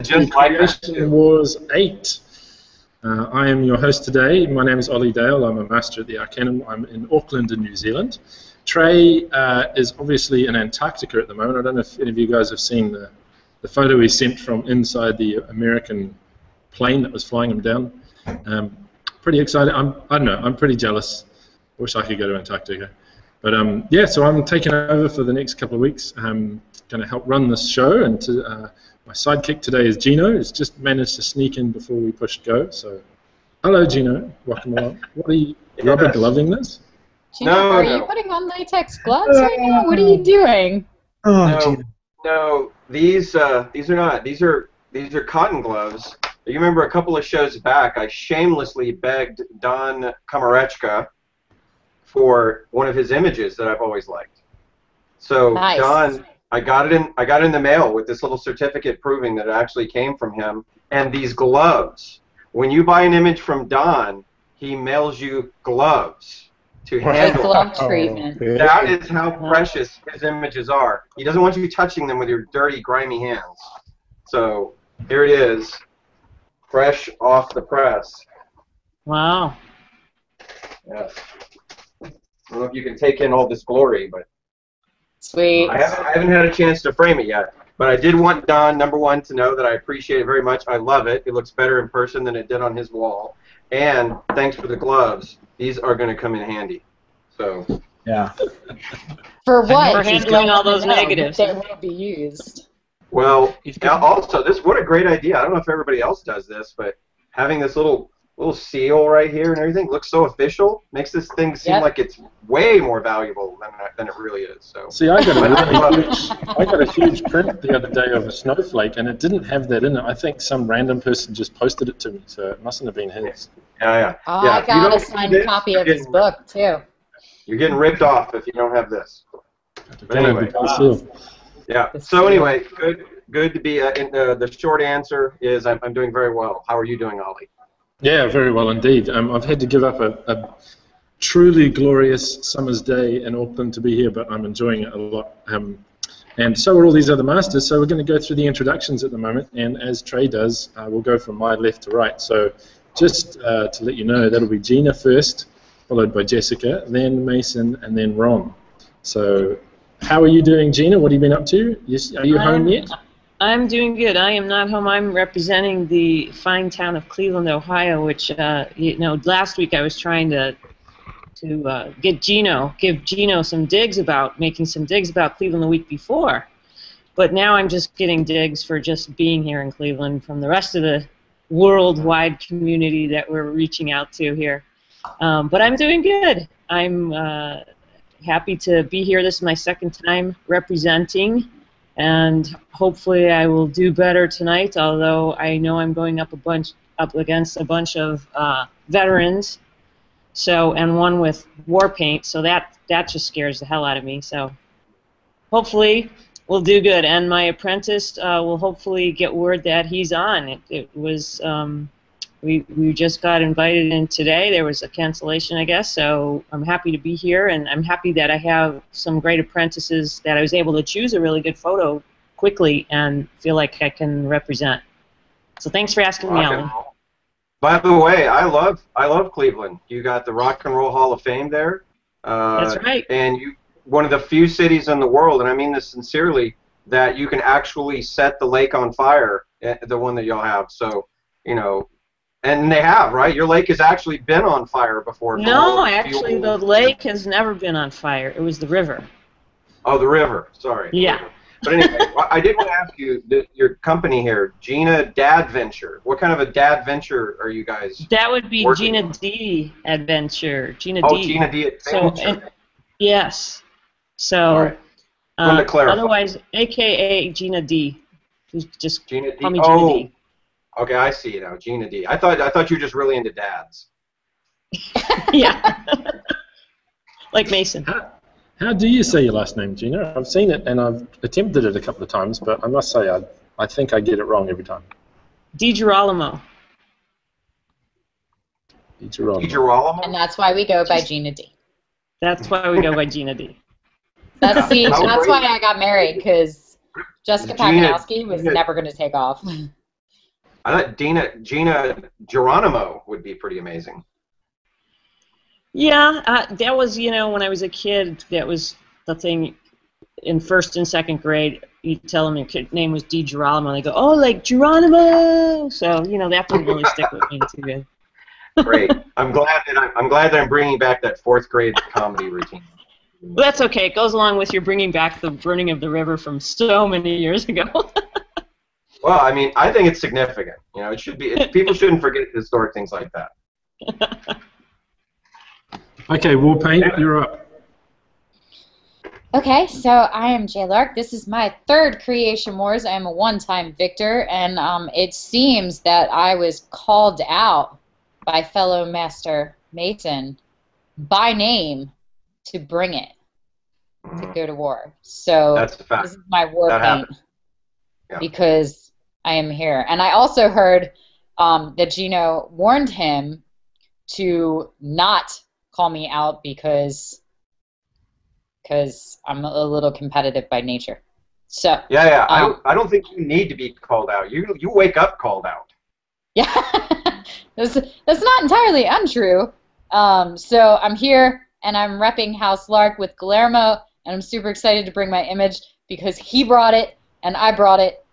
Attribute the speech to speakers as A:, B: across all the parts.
A: to Creation Wars 8. I am your host today. My name is Ollie Dale. I'm a master at the Arcanum. I'm in Auckland in New Zealand. Trey is obviously in Antarctica at the moment. I don't know if any of you guys have seen the photo he sent from inside the American plane that was flying him down. Pretty excited. I don't know. I'm pretty jealous. I wish I could go to Antarctica. But yeah, so I'm taking over for the next couple of weeks. I'm going to help run this show, and my sidekick today is Gino, who's just managed to sneak in before we pushed go. So, hello, Gino. Welcome along. What are you rubber gloving this?
B: Gino, are you putting on latex gloves right now? What are you doing?
C: No, these are not. These are cotton gloves. You remember a couple of shows back, I shamelessly begged Don Komarechka for one of his images that I've always liked. So nice. Don, I got it in the mail with this little certificate proving that it actually came from him. And these gloves, when you buy an image from Don, he mails you gloves to handle
B: glove treatment.
C: That is how precious his images are. He doesn't want you touching them with your dirty, grimy hands. So here it is, fresh off the press.
D: Wow.
C: Yes. I don't know if you can take in all this glory, but
B: sweet.
C: I haven't had a chance to frame it yet. But I did want Don, number one, to know that I appreciate it very much. I love it. It looks better in person than it did on his wall. And thanks for the gloves. These are going to come in handy. So
D: yeah.
B: For what?
D: For handling all those negatives.
B: They will be used.
C: Well, also, what a great idea. I don't know if everybody else does this, but having this little seal right here and everything looks so official, makes this thing seem like it's way more valuable than it really is. So
A: see, I got a huge print the other day of a snowflake, and it didn't have that in it. I think some random person just posted it to me, so it mustn't have been his.
C: Yeah.
B: Oh, yeah. I got a signed copy of his book too.
C: You're getting ripped off if you don't have this. But anyway, yeah. So anyway, good to be. The short answer is I'm doing very well. How are you doing, Ollie?
A: Yeah, very well indeed. I've had to give up a truly glorious summer's day in Auckland to be here, but I'm enjoying it a lot. And so are all these other masters, so we're going to go through the introductions at the moment, and as Trey does, we'll go from my left to right. So just to let you know, that'll be Gina first, followed by Jessica, then Mason, and then Ron. So how are you doing, Gina? What have you been up to? Are you home yet?
D: I'm doing good. I am not home. I'm representing the fine town of Cleveland, Ohio, which, last week I was trying to give Gino some digs about, making some digs about Cleveland the week before. But now I'm just getting digs for just being here in Cleveland from the rest of the worldwide community that we're reaching out to here. But I'm doing good. I'm happy to be here. This is my second time representing. And hopefully I will do better tonight, although I know I'm going up against a bunch of veterans, and one with war paint, so that just scares the hell out of me. So hopefully we'll do good, and my apprentice will hopefully get word that he's on. It was we just got invited in today. There was a cancellation, I guess, so I'm happy to be here, and I'm happy that I have some great apprentices that I was able to choose a really good photo quickly and feel like I can represent. So thanks for asking me, Ollie.
C: By the way, I love Cleveland. You got the Rock and Roll Hall of Fame there.
D: That's right.
C: And one of the few cities in the world, and I mean this sincerely, that you can actually set the lake on fire, the one that you'll have. So, and they have, right? Your lake has actually been on fire before.
D: No, actually, the lake has never been on fire. It was the river.
C: Oh, the river. Sorry.
D: Yeah.
C: But anyway, I did want to ask you, your company here, Gina Dad Venture. What kind of a dad venture are you guys?
D: That would be Gina D Adventure. Gina
C: D.
D: Gina
C: D Adventure.
D: Yes. So,
C: to clarify.
D: Otherwise, AKA Gina D. Just
C: Gina D.
D: Call me Gina D.
C: Okay, I see it now, Gina D. I thought you were just really into dads.
D: Yeah. Like Mason.
A: How do you say your last name, Gina? I've seen it and I've attempted it a couple of times, but I must say I think I get it wrong every time.
D: DiGirolamo.
C: DiGirolamo?
B: And that's why we go by Gina D.
D: That's why we go by Gina D.
B: That's why I got married, because Jessica Paganowski was never going to take off.
C: I thought Gina Geronimo would be pretty amazing.
D: Yeah, that was, when I was a kid, that was the thing in first and second grade. You tell them your kid name was D. Geronimo, and they go, oh, like Geronimo! So, that would really stick with me too good.
C: Great. I'm glad that I'm bringing back that fourth grade comedy routine.
D: Well, that's okay. It goes along with your bringing back the burning of the river from so many years ago.
C: Well, I mean, I think it's significant. It should be. People shouldn't forget historic things like that.
A: Okay, Warpaint, you're up.
B: Okay, so I am J. Lark. This is my third Creation Wars. I am a one-time victor, and it seems that I was called out by fellow Master Mason by name to bring it to go to war. So
C: that's a fact.
B: This is my war paint
C: yeah.
B: because I am here. And I also heard that Gino warned him to not call me out because I'm a little competitive by nature. So
C: yeah. I don't think you need to be called out. You wake up called out.
B: Yeah, that's not entirely untrue. So I'm here and I'm repping House Lark with Guillermo, and I'm super excited to bring my image because he brought it and I brought it,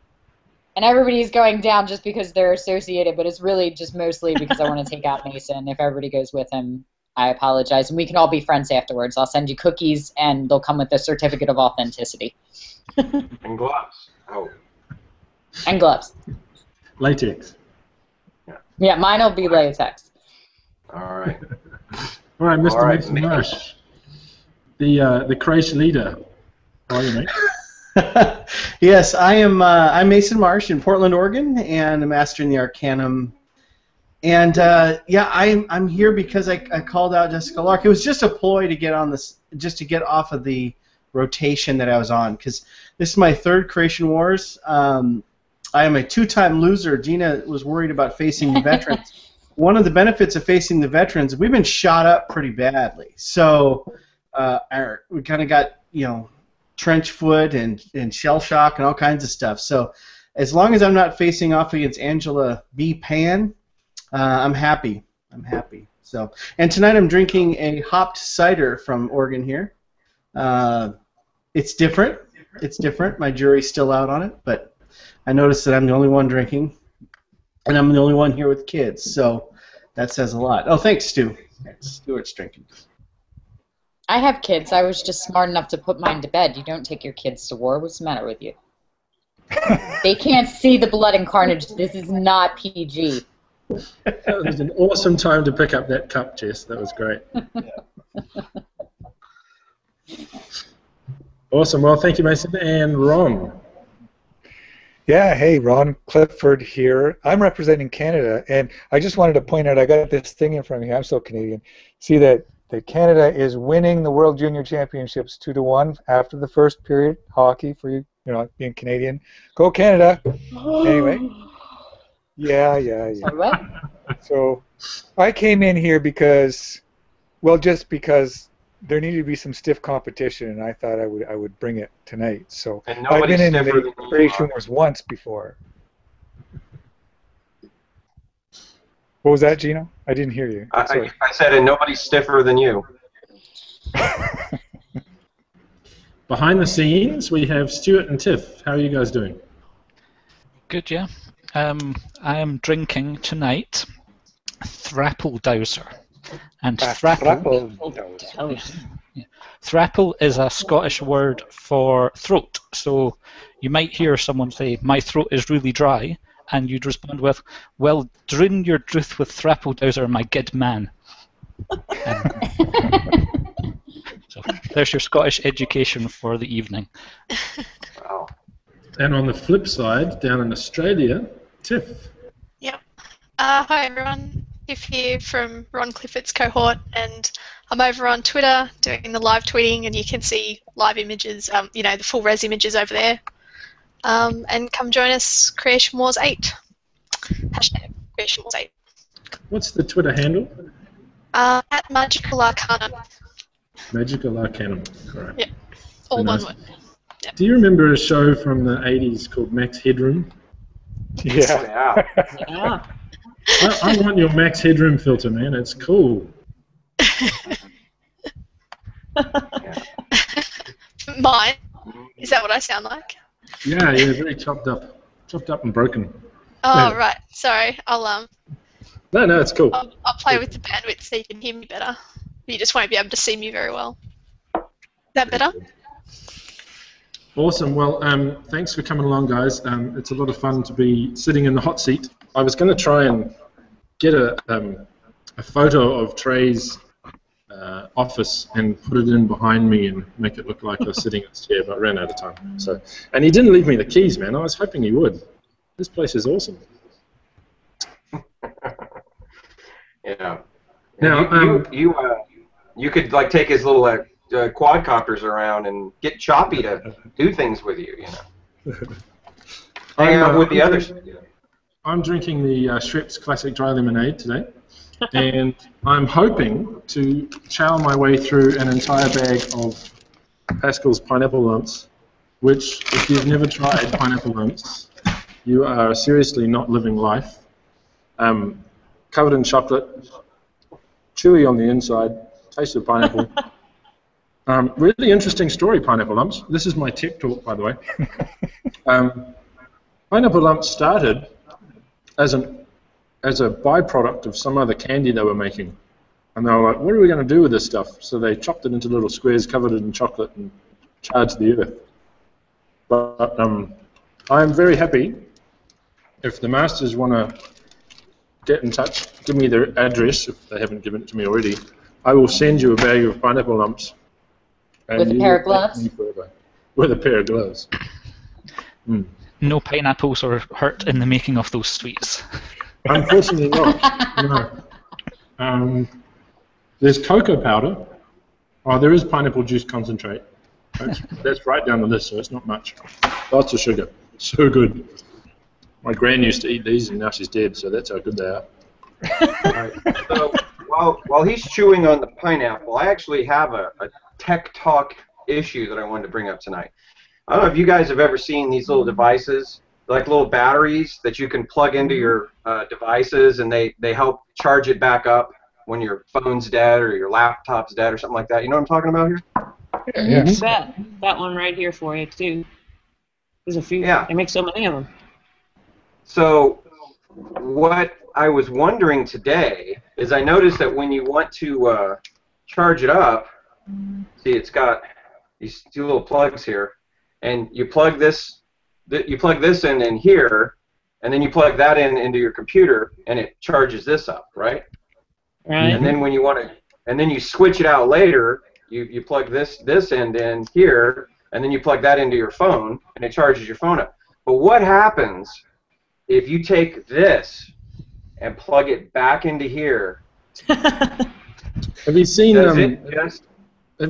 B: and everybody's going down just because they're associated, but it's really just mostly because I want to take out Mason. If everybody goes with him, I apologize, and we can all be friends afterwards. I'll send you cookies, and they'll come with a certificate of authenticity.
C: And gloves. Oh.
B: And gloves.
A: Latex.
B: Yeah, mine will be latex.
C: All right.
A: All right, Mr. Mason Marsh, the Creation leader. How are you, mate?
E: Yes, I'm Mason Marsh in Portland, Oregon, and a master in the Arcanum. And yeah, I'm here because I called out Jessica Lark. It was just a ploy to get on this, just to get off of the rotation that I was on, because this is my third Creation Wars. I am a two-time loser. Gina was worried about facing the veterans. One of the benefits of facing the veterans, we've been shot up pretty badly. So we kind of got, trench foot and shell shock and all kinds of stuff. So as long as I'm not facing off against Angela B. Pan, I'm happy. I'm happy. So, and tonight I'm drinking a hopped cider from Oregon here. It's different. It's different. My jury's still out on it, but I noticed that I'm the only one drinking, and I'm the only one here with kids, so that says a lot. Oh, thanks, Stu. Stuart's drinking.
B: I have kids. I was just smart enough to put mine to bed. You don't take your kids to war. What's the matter with you? They can't see the blood and carnage. This is not PG.
A: That was an awesome time to pick up that cup, Jess. That was great. Awesome. Well, thank you, Mason. And Ron.
F: Yeah, hey, Ron Clifford here. I'm representing Canada, and I just wanted to point out, I got this thing in front of me. I'm so Canadian. See that Canada is winning the World Junior Championships 2-1 after the first period. Hockey for you, being Canadian. Go Canada. Anyway. Yeah. So I came in here because, just because there needed to be some stiff competition, and I thought I would bring it tonight. So I've been in the Creation Wars once before. What was that, Gino? I didn't hear you.
C: I said, and nobody's stiffer than you.
A: Behind the scenes, we have Stuart and Tiff. How are you guys doing?
G: Good, yeah. I am drinking tonight Thrapple Dowser. And Thrapple is a Scottish word for throat. So you might hear someone say, "My throat is really dry," and you'd respond with, "Well, droon your druth with Thrapple Dowser, my good man." So there's your Scottish education for the evening.
C: Wow.
A: And on the flip side, down in Australia, Tiff.
H: Yep. Hi everyone. Tiff here from Ron Clifford's Cohort, and I'm over on Twitter doing the live tweeting, and you can see live images, the full res images over there. And come join us, Creation Wars 8. Hashtag Creation Wars 8.
A: What's the Twitter handle?
H: At Magical Arcanum.
A: Magical Arcanum, correct.
H: Yep. All one word. Yep.
A: Do you remember a show from the 80s called Max Headroom?
F: Yeah.
D: Yeah.
A: I want your max headroom filter, man. It's cool.
H: Mine? Is that what I sound like?
A: Yeah, very chopped up and broken.
H: Oh,
A: Yeah.
H: right. Sorry.
A: No, it's cool.
H: I'll play with the bandwidth so you can hear me better. You just won't be able to see me very well. Is that better?
A: Awesome. Well, thanks for coming along, guys. It's a lot of fun to be sitting in the hot seat. I was going to try and get a photo of Trey's office and put it in behind me and make it look like I was sitting in his chair, but I ran out of time. And he didn't leave me the keys, man. I was hoping he would. This place is awesome.
C: Yeah.
A: Now,
C: you could like take his little quadcopters around and get Choppy to do things with you, Hang out with the others.
A: I'm drinking the Schweppes Classic Dry Lemonade today, and I'm hoping to chow my way through an entire bag of Pascal's Pineapple Lumps, which, if you've never tried pineapple lumps, you are seriously not living life. Covered in chocolate, chewy on the inside, taste of pineapple. Really interesting story, Pineapple Lumps. This is my tech talk, by the way. Pineapple Lumps started as a byproduct of some other candy they were making. And they were like, what are we going to do with this stuff? So they chopped it into little squares, covered it in chocolate, and charged the earth. But I am very happy if the masters want to get in touch, give me their address if they haven't given it to me already. I will send you a bag of Pineapple Lumps.
B: With a pair of gloves?
A: With a pair of gloves.
G: No pineapples are hurt in the making of those sweets.
A: Unfortunately not. No. There's cocoa powder. Oh, there is pineapple juice concentrate. That's right down the list, so it's not much. Lots of sugar. So good. My gran used to eat these, and now she's dead, so that's how good they are.
C: Right. So while he's chewing on the pineapple, I actually have a tech talk issue that I wanted to bring up tonight. I don't know if you guys have ever seen these little devices, like little batteries that you can plug into your devices, and they help charge it back up when your phone's dead or your laptop's dead or something like that. You know what I'm talking about here?
D: Yeah. You bet. That one right here for you, too. There's a few.
C: Yeah.
D: They make so many of them.
C: So what I was wondering today is I noticed that when you want to charge it up, see, it's got these two little plugs here, and you plug this in here, and then you plug that into your computer, and it charges this up, right?
D: Right.
C: And then when you want to, and then you switch it out later, you plug this end in here, and then you plug that into your phone, and it charges your phone up. But what happens if you take this and plug it back into here?
A: Have you seen
C: Have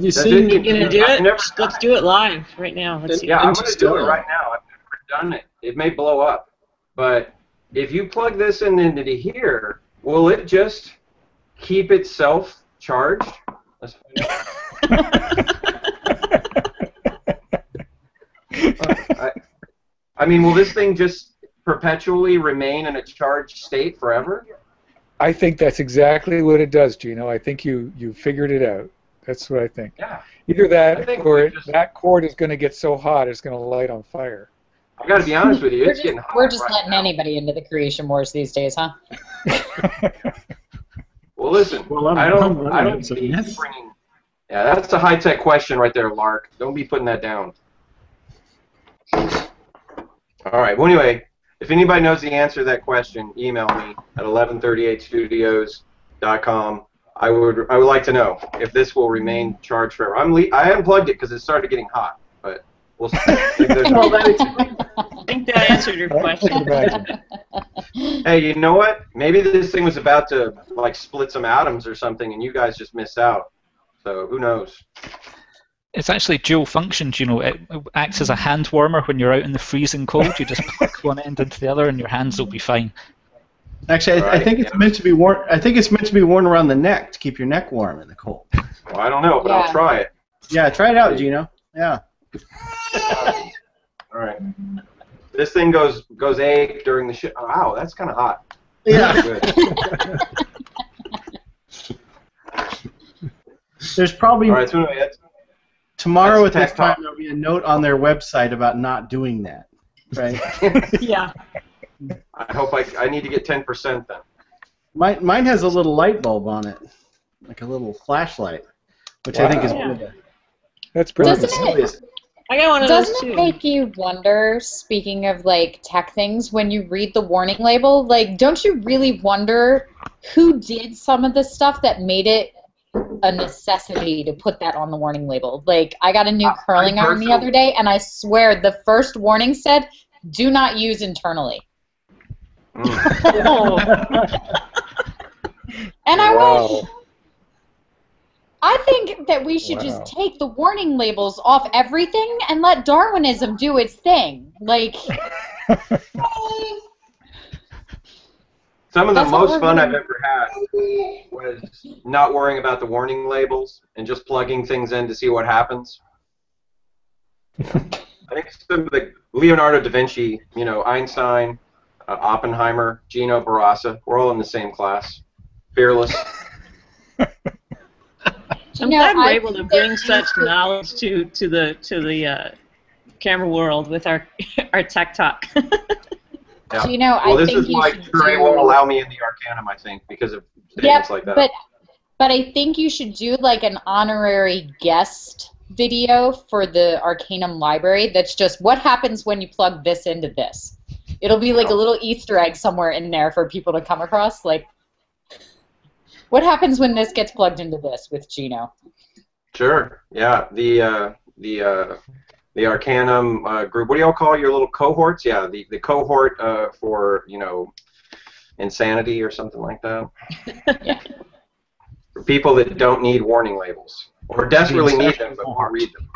C: you seen?
D: You gonna do it? Let's do it live right now. Let's see.
C: Yeah, I'm gonna do it right now. I've never done it. It may blow up, but if you plug this into here, will it just keep itself charged? Let's find out. I mean, will this thing just perpetually remain in a charged state forever?
F: I think that's exactly what it does, Gino. I think you figured it out. That's what I think.
C: Yeah.
F: Either that or that cord is going to get so hot it's going to light on fire.
C: I've got to be honest with you, it's getting hot.
B: We're just
C: right
B: letting
C: now.
B: anybody into the Creation Wars these days, huh?
C: Well, listen, I don't
A: so
C: see
A: yes.
C: bringing. Yeah, that's a high-tech question right there, Lark. Don't be putting that down. All right. Well, anyway, if anybody knows the answer to that question, email me at 1138studios.com. I would like to know if this will remain charged forever. I unplugged it because it started getting hot, but we'll see.
D: I think that answered your question.
C: Hey, you know what? Maybe this thing was about to like split some atoms or something, and you guys just missed out. So who knows?
G: It's actually dual functioned, you know. It acts as a hand warmer when you're out in the freezing cold. You just plug one end into the other, and your hands will be fine.
E: Actually, I think it's meant to be worn. I think it's meant to be worn around the neck to keep your neck warm in the cold.
C: Well, I don't know, but I'll try it.
E: Yeah, try it out, Gino. Yeah.
C: All right. This thing goes egg during the show. Oh, wow, that's kind of hot.
E: Yeah.
C: Good.
E: There's probably
C: All right, so anyway,
E: tomorrow at
C: that's
E: this
C: tech talk.
E: time there'll be a note on their website about not doing that. Right.
D: Yeah.
C: I hope I need to get 10% then.
E: Mine has a little light bulb on it, like a little flashlight, which I think is one of the.
F: That's brilliant.
B: Doesn't
D: I got one of those
B: Doesn't
D: too.
B: it make you wonder, speaking of like tech things, when you read the warning label, like don't you really wonder who did some of the stuff that made it a necessity to put that on the warning label? Like I got a new curling iron the other day, and I swear the first warning said, "Do not use internally."
D: Oh.
B: And I
F: Wow.
B: went, I think that we should just take the warning labels off everything and let Darwinism do its thing. Like,
C: Some of the
B: That's what
C: most
B: we're
C: fun
B: doing.
C: I've ever had was not worrying about the warning labels and just plugging things in to see what happens. I think some of the Leonardo da Vinci, Einstein, Oppenheimer, Gino Barasa, we're all in the same class. Fearless.
D: I'm glad we're able to bring such knowledge to the camera world with our tech talk.
C: Yeah.
B: Gino,
C: Well,
B: I
C: this
B: think
C: is
B: you
C: why
B: should
C: Trey
B: do.
C: won't allow me in the Arcanum, I think, because of statements like that.
B: But I think you should do like an honorary guest video for the Arcanum library. That's just what happens when you plug this into this. It'll be like a little Easter egg somewhere in there for people to come across. Like, what happens when this gets plugged into this with Gino?
C: Sure. Yeah. The Arcanum group. What do y'all call your little cohorts? Yeah. The cohort for insanity or something like that.
B: Yeah.
C: For people that don't need warning labels or desperately need them but won't read them.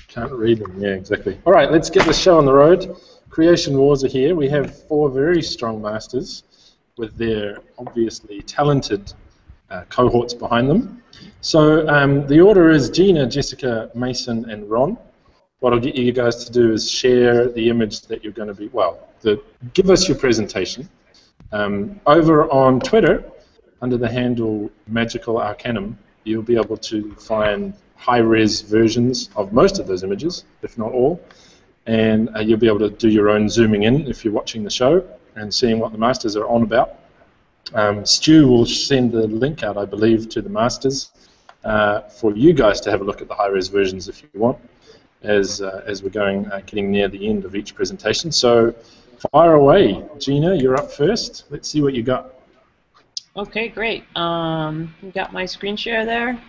A: Can't read them, yeah, exactly. All right, let's get the show on the road. Creation Wars are here. We have 4 very strong masters with their obviously talented cohorts behind them. So the order is Gina, Jessica, Mason, and Ron. What I'll get you guys to do is share the image that you're going to be, give us your presentation. Over on Twitter, under the handle Magical Arcanum, you'll be able to find high-res versions of most of those images, if not all, and you'll be able to do your own zooming in if you're watching the show and seeing what the masters are on about. Stu will send the link out, I believe, to the masters for you guys to have a look at the high-res versions if you want, as we're getting near the end of each presentation. So fire away. Gina, you're up first. Let's see what you got.
D: Okay, great. You got my screen share there?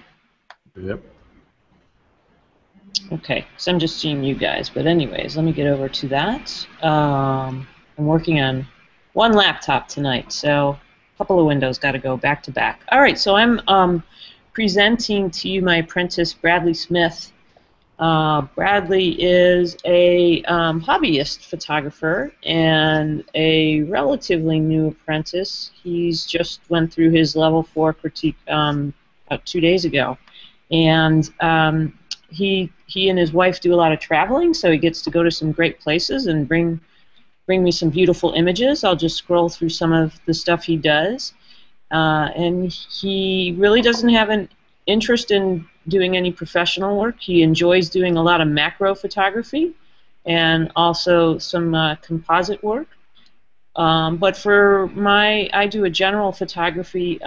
A: Yep.
D: Okay, so I'm just seeing you guys. But anyways, let me get over to that. I'm working on one laptop tonight, so a couple of windows got to go back to back. All right, so I'm presenting to you my apprentice, Bradley Smith. Bradley is a hobbyist photographer and a relatively new apprentice. He's just went through his level 4 critique about 2 days ago, and he and his wife do a lot of traveling, so he gets to go to some great places and bring me some beautiful images. I'll just scroll through some of the stuff he does, and he really doesn't have an interest in doing any professional work. He enjoys doing a lot of macro photography and also some composite work. But for I do a general photography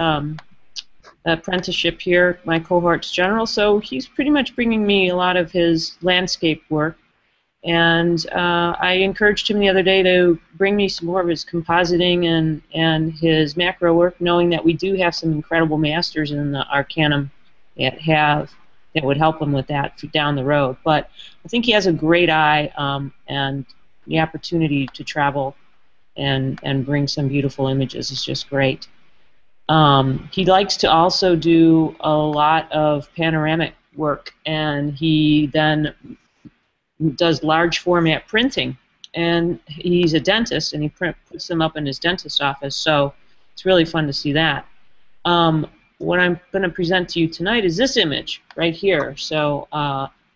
D: apprenticeship here, my cohort's general, so he's pretty much bringing me a lot of his landscape work. And I encouraged him the other day to bring me some more of his compositing and his macro work, knowing that we do have some incredible masters in the Arcanum that would help him with that down the road. But I think he has a great eye and the opportunity to travel and bring some beautiful images is just great. He likes to also do a lot of panoramic work, and he then does large format printing. And he's a dentist, and he puts them up in his dentist office, so it's really fun to see that. What I'm going to present to you tonight is this image right here. So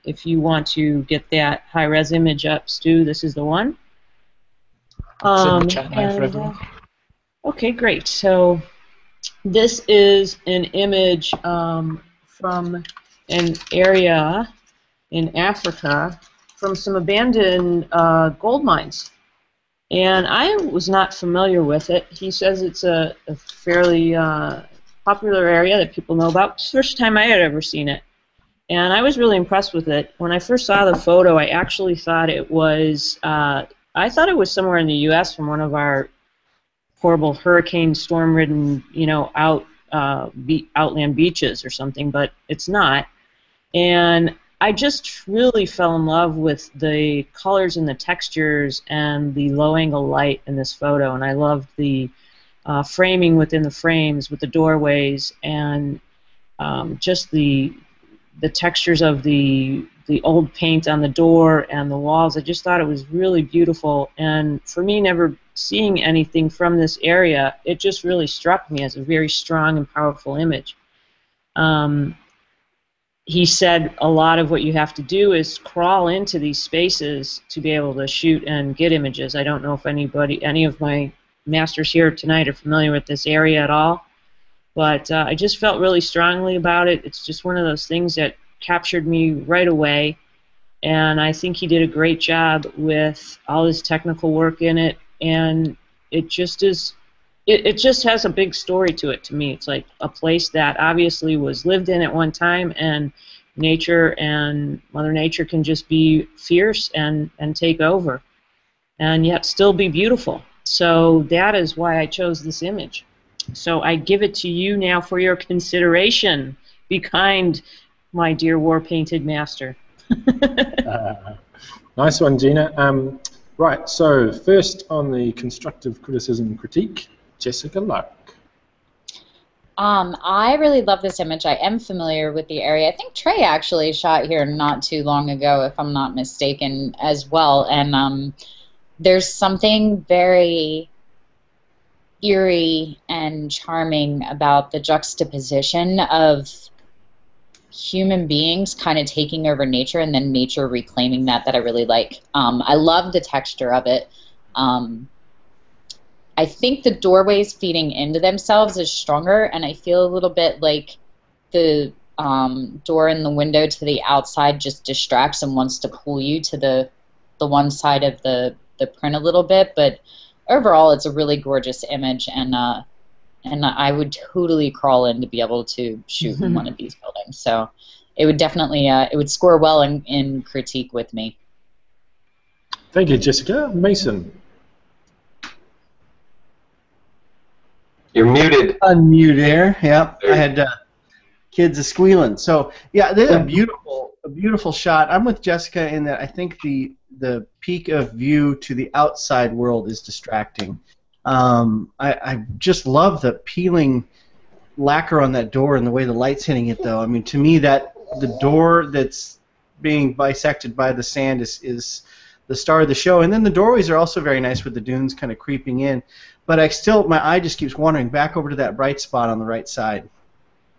D: if you want to get that high-res image up, Stu, this is the one.
G: It's in the chat now for everyone.
D: Okay, great. So this is an image from an area in Africa from some abandoned gold mines. And I was not familiar with it. He says it's a fairly popular area that people know about. It's the first time I had ever seen it. And I was really impressed with it. When I first saw the photo, I actually thought it was, somewhere in the U.S. from one of our horrible hurricane storm-ridden, outland beaches or something, but it's not. And I just really fell in love with the colors and the textures and the low-angle light in this photo, and I loved the framing within the frames with the doorways and just the textures of the old paint on the door and the walls. I just thought it was really beautiful, and for me, never seeing anything from this area, it just really struck me as a very strong and powerful image. He said a lot of what you have to do is crawl into these spaces to be able to shoot and get images. I don't know if any of my masters here tonight are familiar with this area at all, but I just felt really strongly about it. It's just one of those things that captured me right away, and I think he did a great job with all his technical work in it, and it just is. It just has a big story to it to me. It's like a place that obviously was lived in at one time, and nature and Mother Nature can just be fierce and take over, and yet still be beautiful. So that is why I chose this image. So I give it to you now for your consideration. Be kind, my dear war-painted master.
A: Nice one, Gina. Right, so first on the constructive criticism critique, Jessica Lark.
B: I really love this image. I am familiar with the area. I think Trey actually shot here not too long ago, if I'm not mistaken, as well. And there's something very eerie and charming about the juxtaposition of human beings kind of taking over nature and then nature reclaiming that I really like. I love the texture of it. I think the doorways feeding into themselves is stronger, and I feel a little bit like the door and the window to the outside just distracts and wants to pull you to the one side of the print a little bit. But overall, it's a really gorgeous image, and I would totally crawl in to be able to shoot in one of these buildings. So it would definitely it would score well in critique with me.
A: Thank you, Jessica. Mason.
C: You're muted.
E: Unmute there. Yep. I had kids a squealing. So yeah, this is a beautiful shot. I'm with Jessica in that I think the peak of view to the outside world is distracting. I just love the peeling lacquer on that door and the way the light's hitting it, though. I mean, to me, that the door that's being bisected by the sand is the star of the show. And then the doorways are also very nice with the dunes kind of creeping in. But my eye just keeps wandering back over to that bright spot on the right side.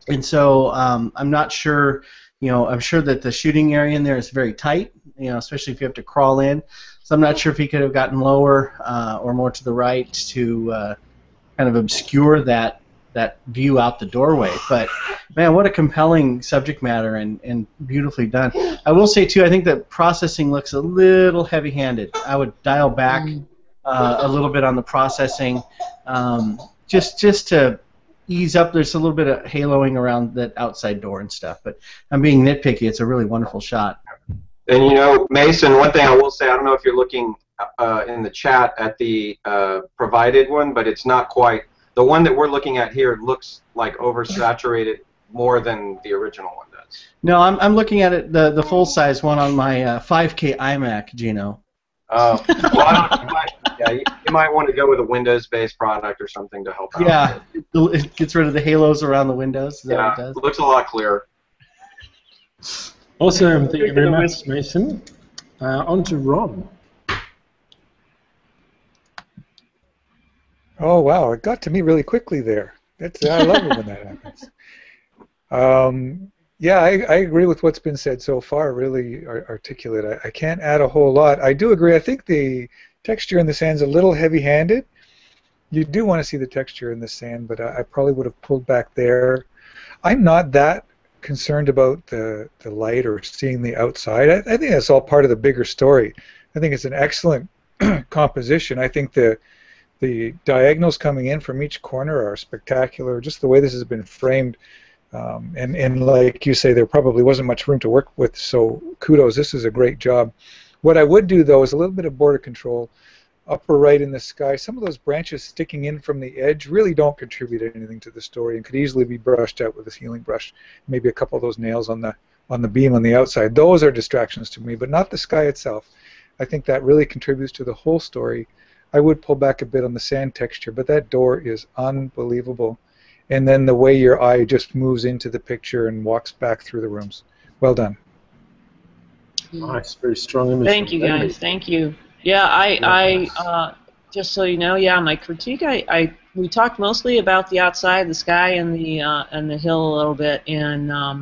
E: And so I'm not sure, I'm sure that the shooting area in there is very tight, especially if you have to crawl in. So I'm not sure if he could have gotten lower or more to the right to kind of obscure that view out the doorway. But, man, what a compelling subject matter and beautifully done. I will say, too, I think that processing looks a little heavy-handed. I would dial back a little bit on the processing just to ease up. There's a little bit of haloing around that outside door and stuff. But I'm being nitpicky. It's a really wonderful shot.
C: And, Mason, one thing I will say, I don't know if you're looking in the chat at the provided one, but it's not quite. The one that we're looking at here looks like oversaturated more than the original one does.
E: No, I'm looking at it, the full-size one on my 5K iMac, Gino.
C: Oh, you might want to go with a Windows-based product or something to help out.
E: Yeah, it gets rid of the halos around the windows. Is that what it does?
C: It looks a lot clearer.
A: Awesome, thank you very much, Mason. On to Ron.
F: Oh wow, it got to me really quickly there. I love it when that happens. Yeah, I agree with what's been said so far. Really articulate. I can't add a whole lot. I do agree. I think the texture in the sand's a little heavy-handed. You do want to see the texture in the sand, but I probably would have pulled back there. I'm not that concerned about the light or seeing the outside. I think that's all part of the bigger story. I think it's an excellent composition. I think the diagonals coming in from each corner are spectacular. Just the way this has been framed. And like you say, there probably wasn't much room to work with, so kudos. This is a great job. What I would do, though, is a little bit of border control. Upper right in the sky, some of those branches sticking in from the edge really don't contribute anything to the story and could easily be brushed out with a healing brush. Maybe a couple of those nails on the beam on the outside. Those are distractions to me, but not the sky itself. I think that really contributes to the whole story. I would pull back a bit on the sand texture, but that door is unbelievable. And then the way your eye just moves into the picture and walks back through the rooms. Well done.
A: Nice, very strong image.
D: Thank you, guys. Thank you. Yeah, I just so you know, yeah, my critique, we talked mostly about the outside, the sky, and the hill a little bit, and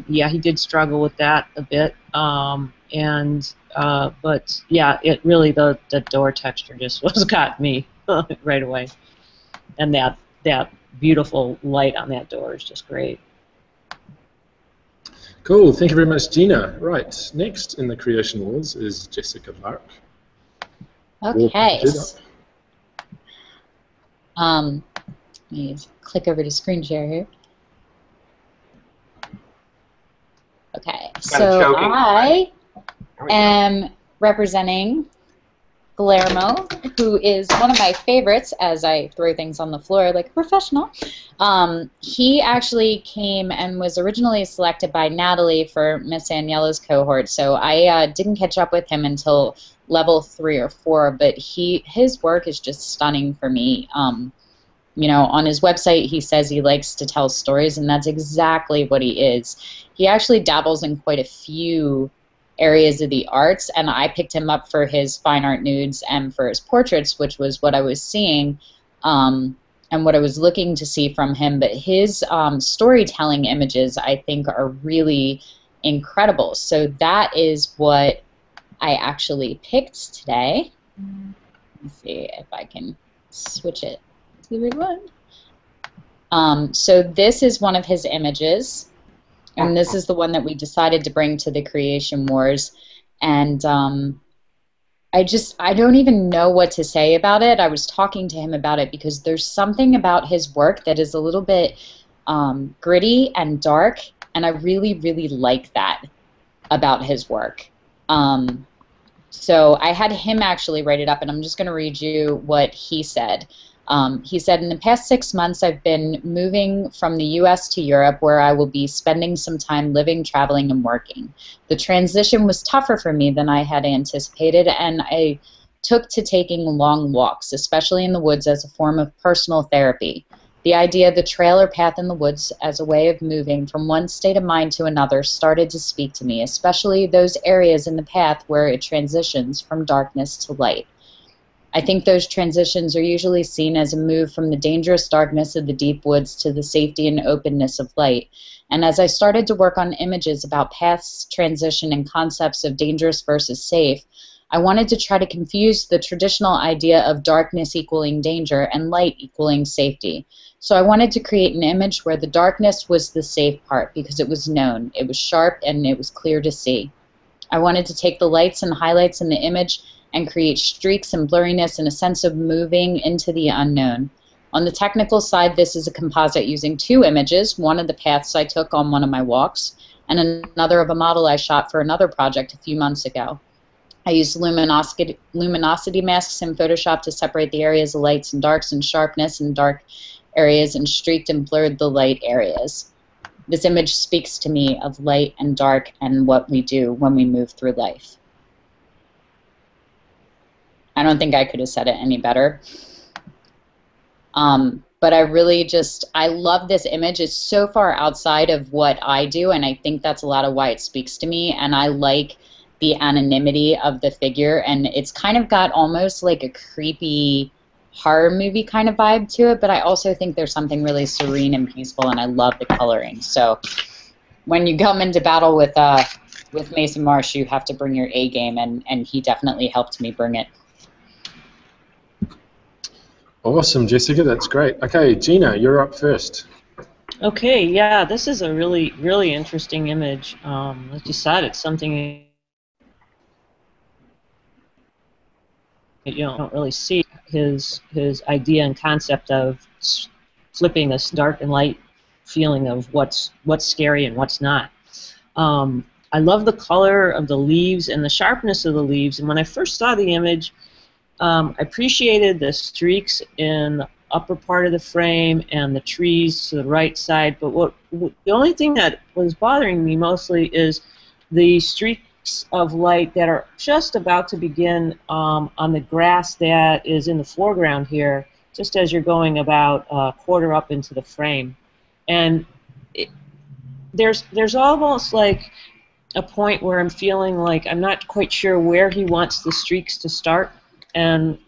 D: yeah, he did struggle with that a bit, but yeah, it really the door texture just got me right away, and that beautiful light on that door is just great.
A: Cool, thank you very much, Gina. Right, next in the Creation Wars is Jessica Lark.
B: Okay. Let me click over to screen share here. Okay, so I am representing Guillermo, who is one of my favorites as I throw things on the floor like a professional. He actually came and was originally selected by Natalie for Miss Aniela's cohort, so I didn't catch up with him until level 3 or 4, but his work is just stunning for me. You know, on his website he says he likes to tell stories, and that's exactly what he is. He actually dabbles in quite a few areas of the arts, and I picked him up for his fine art nudes and for his portraits, which was what I was seeing and what I was looking to see from him. But his storytelling images, I think, are really incredible. So that is what I actually picked today. Let's see if I can switch it to the right one. So this is one of his images. And this is the one that we decided to bring to the Creation Wars. And I don't even know what to say about it. I was talking to him about it because there's something about his work that is a little bit gritty and dark, and I really, really like that about his work. So I had him actually write it up, and I'm just going to read you what he said. He said, in the past 6 months, I've been moving from the U.S. to Europe, where I will be spending some time living, traveling, and working. The transition was tougher for me than I had anticipated, and I took to taking long walks, especially in the woods, as a form of personal therapy. The idea of the trail or path in the woods as a way of moving from one state of mind to another started to speak to me, especially those areas in the path where it transitions from darkness to light. I think those transitions are usually seen as a move from the dangerous darkness of the deep woods to the safety and openness of light. And as I started to work on images about paths, transition, and concepts of dangerous versus safe, I wanted to try to confuse the traditional idea of darkness equaling danger and light equaling safety. So I wanted to create an image where the darkness was the safe part because it was known, it was sharp, and it was clear to see. I wanted to take the lights and highlights in the image and create streaks and blurriness and a sense of moving into the unknown. On the technical side, this is a composite using 2 images, one of the paths I took on one of my walks, and another of a model I shot for another project a few months ago. I used luminosity masks in Photoshop to separate the areas of lights and darks and sharpness in dark areas, and streaked and blurred the light areas. This image speaks to me of light and dark and what we do when we move through life. I don't think I could have said it any better. But I really I love this image. It's so far outside of what I do, and I think that's a lot of why it speaks to me, and I like the anonymity of the figure, and it's kind of got almost like a creepy horror movie kind of vibe to it, but I also think there's something really serene and peaceful, and I love the coloring. So when you come into battle with Mason Marsh, you have to bring your A game, and he definitely helped me bring it.
A: Awesome, Jessica. That's great. Okay, Gina, you're up first.
D: Okay, yeah, this is a really, really interesting image. Like you said, it's something you don't really see. His idea and concept of flipping this dark and light feeling of what's scary and what's not. I love the color of the leaves and the sharpness of the leaves. And when I first saw the image, I appreciated the streaks in the upper part of the frame and the trees to the right side. But the only thing that was bothering me mostly is the streaks of light that are just about to begin on the grass that is in the foreground here, just as you're going about a quarter up into the frame. And there's almost like a point where I'm feeling like I'm not quite sure where he wants the streaks to start and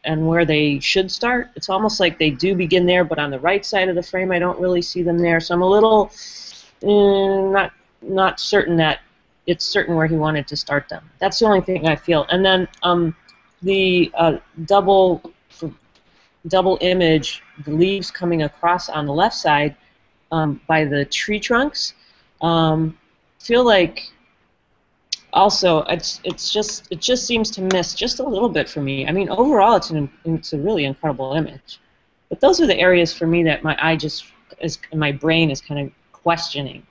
D: where they should start. It's almost like they do begin there, but on the right side of the frame I don't really see them there. So I'm a little not certain that it's certain where he wanted to start them. That's the only thing I feel. And then the double image, the leaves coming across on the left side by the tree trunks, feel like also it just seems to miss just a little bit for me. I mean, overall it's a really incredible image, but those are the areas for me that my brain is kind of questioning.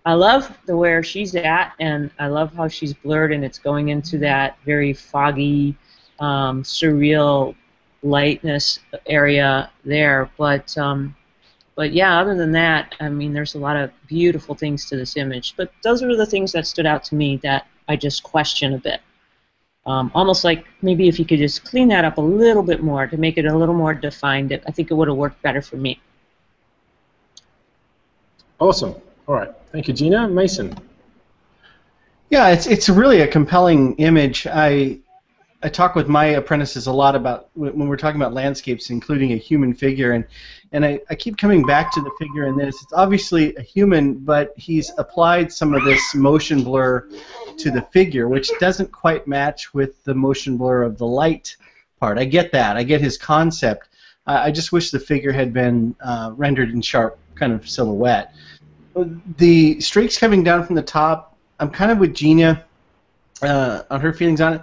D: I love where she's at, and I love how she's blurred, and it's going into that very foggy, surreal lightness area there. But yeah, other than that, I mean, there's a lot of beautiful things to this image. But those are the things that stood out to me that I just question a bit. Almost like maybe if you could just clean that up a little bit more to make it a little more defined, I think it would have worked better for me.
A: Awesome. All right. Thank you, Gina. Mason.
E: Yeah, it's really a compelling image. I talk with my apprentices a lot about when we're talking about landscapes, including a human figure, and I keep coming back to the figure in this. It's obviously a human, but he's applied some of this motion blur to the figure, which doesn't quite match with the motion blur of the light part. I get that. I get his concept. I just wish the figure had been rendered in sharp kind of silhouette. The streaks coming down from the top, I'm kind of with Gina on her feelings on it.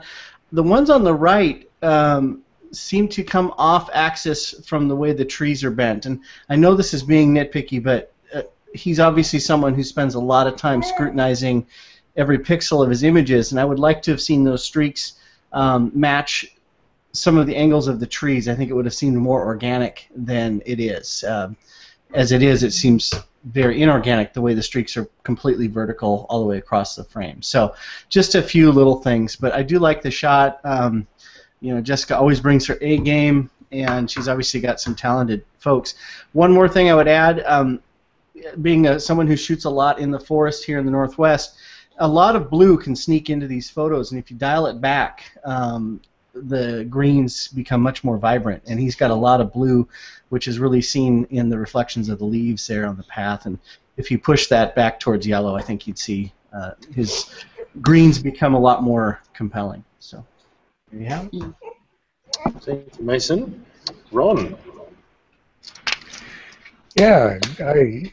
E: The ones on the right seem to come off axis from the way the trees are bent. And I know this is being nitpicky, but he's obviously someone who spends a lot of time scrutinizing every pixel of his images, and I would like to have seen those streaks match some of the angles of the trees. I think it would have seemed more organic than it is. As it is, it seems very inorganic the way the streaks are completely vertical all the way across the frame. So just a few little things, but I do like the shot. You know, Jessica always brings her A game, and she's obviously got some talented folks. One more thing I would add, being someone who shoots a lot in the forest here in the Northwest, a lot of blue can sneak into these photos, and if you dial it back, the greens become much more vibrant, and he's got a lot of blue, which is really seen in the reflections of the leaves there on the path. And if you push that back towards yellow, I think you'd see his greens become a lot more compelling. So there you have it.
A: Thank you, Mason. Ron.
F: Yeah, I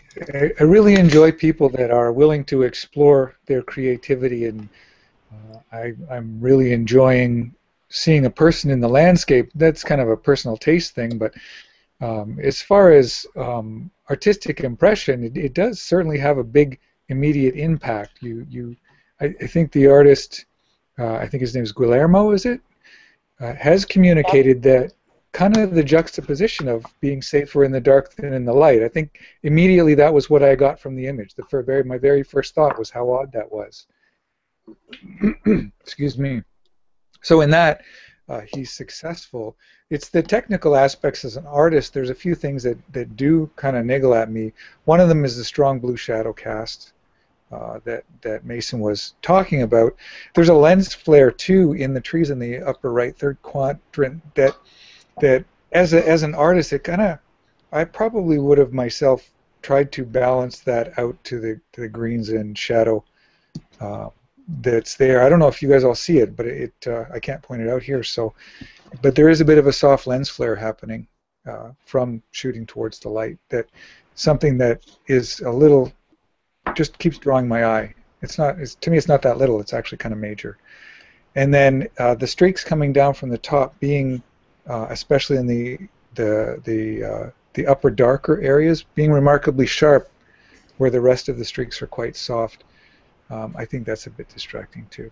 F: really enjoy people that are willing to explore their creativity, and I'm really enjoying seeing a person in the landscape. That's kind of a personal taste thing, but as far as artistic impression, it does certainly have a big immediate impact. I think the artist, I think his name is Guillermo, is it? Has communicated that kind of the juxtaposition of being safer in the dark than in the light. I think immediately that was what I got from the image. My very first thought was how odd that was. Excuse me. So in that, he's successful. It's the technical aspects as an artist. There's a few things that do kind of niggle at me. One of them is the strong blue shadow cast that Mason was talking about. There's a lens flare too in the trees in the upper right third quadrant that as an artist, I probably would have myself tried to balance that out to the greens and shadow that's there. I don't know if you guys all see it, but I can't point it out here. So, but there is a bit of a soft lens flare happening from shooting towards the light. That something that is a little just keeps drawing my eye. It's not. To me, it's not that little. It's actually kind of major. And then the streaks coming down from the top, being especially in the upper darker areas, being remarkably sharp, where the rest of the streaks are quite soft. I think that's a bit distracting too.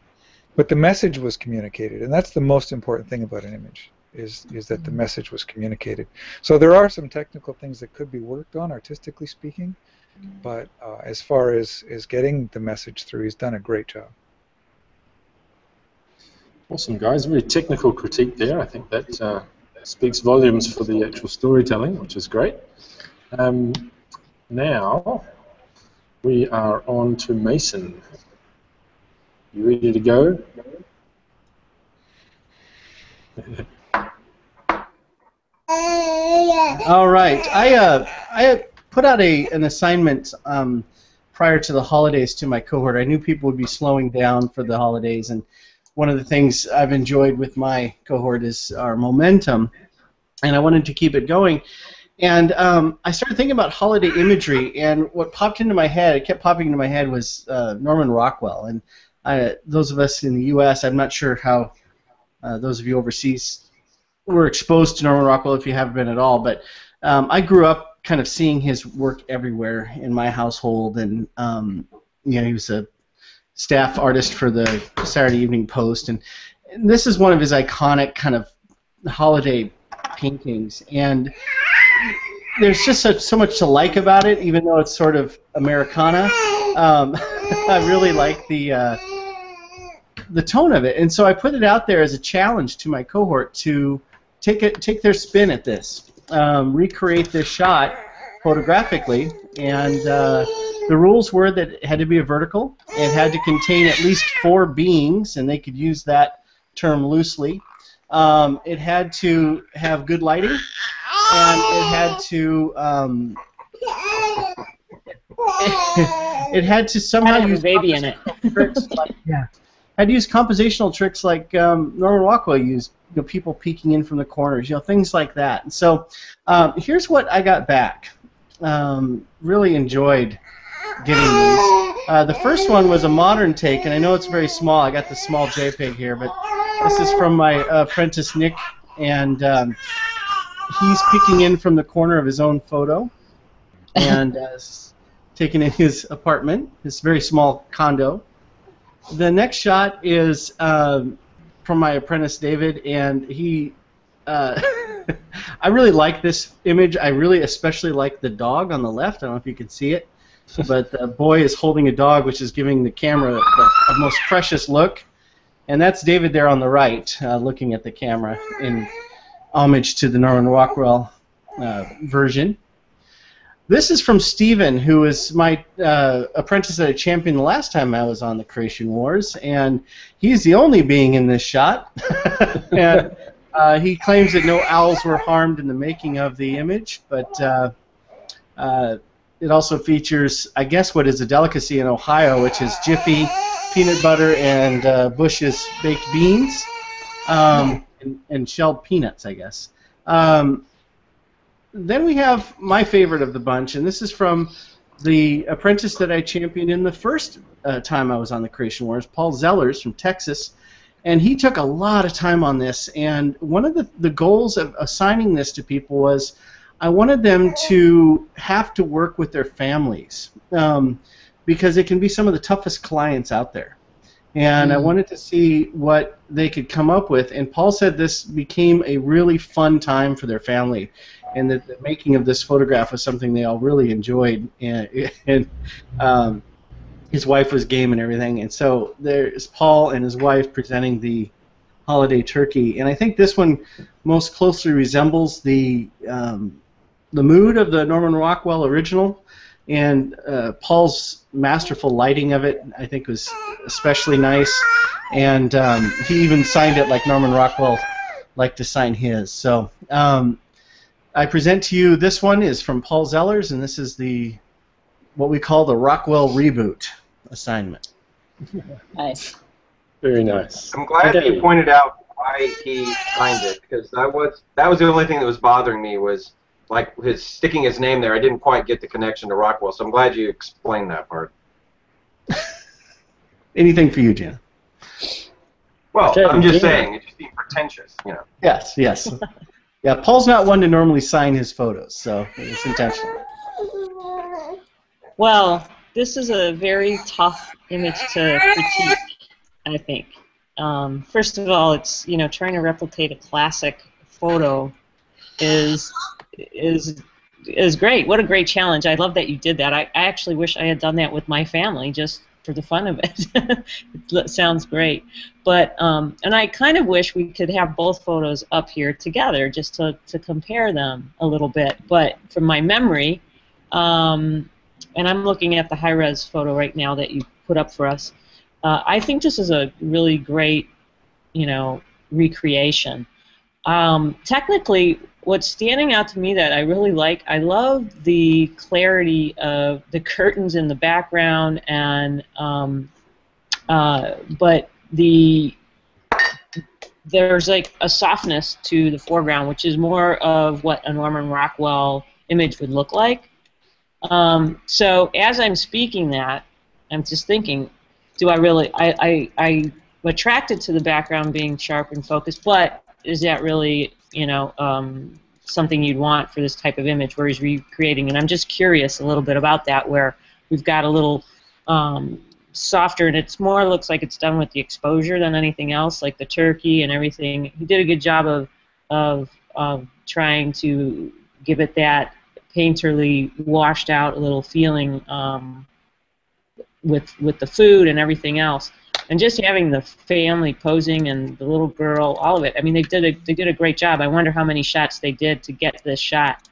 F: But the message was communicated, and that's the most important thing about an image, is that the message was communicated. So there are some technical things that could be worked on, artistically speaking, but as far as getting the message through, he's done a great job.
A: Awesome, guys. Very technical critique there. I think that speaks volumes for the actual storytelling, which is great. Now we are on to Mason. You ready to go?
E: All right. I put out an assignment prior to the holidays to my cohort. I knew people would be slowing down for the holidays, and one of the things I've enjoyed with my cohort is our momentum, and I wanted to keep it going. And I started thinking about holiday imagery, and what popped into my head, it kept popping into my head, was Norman Rockwell. And those of us in the U.S., I'm not sure how those of you overseas were exposed to Norman Rockwell, if you haven't been at all, but I grew up kind of seeing his work everywhere in my household, and he was a staff artist for the Saturday Evening Post, and this is one of his iconic kind of holiday paintings, and there's just so much to like about it, even though it's sort of Americana. I really like the tone of it, and so I put it out there as a challenge to my cohort to take their spin at this, recreate this shot photographically, and the rules were that it had to be a vertical, it had to contain at least 4 beings, and they could use that term loosely. It had to have good lighting, and it had to it had to somehow use
D: baby in it.
E: Tricks like, had to use compositional tricks like Norman Rockwell used, people peeking in from the corners, things like that. And so here's what I got back. Really enjoyed getting these. The first one was a modern take, and I know it's very small. I got the small JPEG here, but this is from my apprentice Nick, and he's peeking in from the corner of his own photo, and taken in his apartment, his very small condo. The next shot is from my apprentice David, and he. I really like this image. I really especially like the dog on the left. I don't know if you can see it, but the boy is holding a dog, which is giving the camera the most precious look. And that's David there on the right, looking at the camera in homage to the Norman Rockwell version. This is from Steven, who was my apprentice that I championed the last time I was on the Creation Wars, and he's the only being in this shot. And he claims that no owls were harmed in the making of the image, but it also features, I guess, what is a delicacy in Ohio, which is Jiffy, peanut butter, and Bush's baked beans, and shelled peanuts, I guess. Then we have my favorite of the bunch, and this is from the apprentice that I championed in the first time I was on the Creation Wars, Paul Zellers from Texas. And he took a lot of time on this, and one of the goals of assigning this to people was I wanted them to have to work with their families, because it can be some of the toughest clients out there. And I wanted to see what they could come up with, and Paul said this became a really fun time for their family, and that the making of this photograph was something they all really enjoyed, and his wife was game and everything, and so there's Paul and his wife presenting the holiday turkey, and I think this one most closely resembles the mood of the Norman Rockwell original, and Paul's masterful lighting of it I think was especially nice, and he even signed it like Norman Rockwell liked to sign his. So I present to you, this one is from Paul Zellers, and this is what we call the Rockwell reboot assignment.
B: Nice.
A: Very nice.
C: I'm glad that you pointed out why he signed it, because that was the only thing that was bothering me, was like his sticking his name there. I didn't quite get the connection to Rockwell, so I'm glad you explained that part.
E: Anything for you, Gina.
C: Well,
A: Okay,
C: I'm just
A: Gina.
C: saying, it just seemed pretentious, you know.
E: Yes, yes. Yeah, Paul's not one to normally sign his photos, so it's intentional.
D: Well, this is a very tough image to critique, I think. First of all, it's, you know, trying to replicate a classic photo is great. What a great challenge. I love that you did that. I actually wish I had done that with my family, just for the fun of it. It sounds great. But and I kind of wish we could have both photos up here together, just to compare them a little bit. But from my memory, and I'm looking at the high-res photo right now that you put up for us, I think this is a really great, you know, recreation. Technically, what's standing out to me that I really like, I love the clarity of the curtains in the background, and but there's like a softness to the foreground, which is more of what a Norman Rockwell image would look like. So as I'm speaking that, I'm just thinking, do I really, I'm attracted to the background being sharp and focused, but is that really, you know, something you'd want for this type of image where he's recreating? And I'm just curious a little bit about that, where we've got a little softer, and it's more looks like it's done with the exposure than anything else, like the turkey and everything. He did a good job of trying to give it that painterly, washed out little feeling with the food and everything else, and just having the family posing and the little girl, all of it. I mean, they did a great job. I wonder how many shots they did to get this shot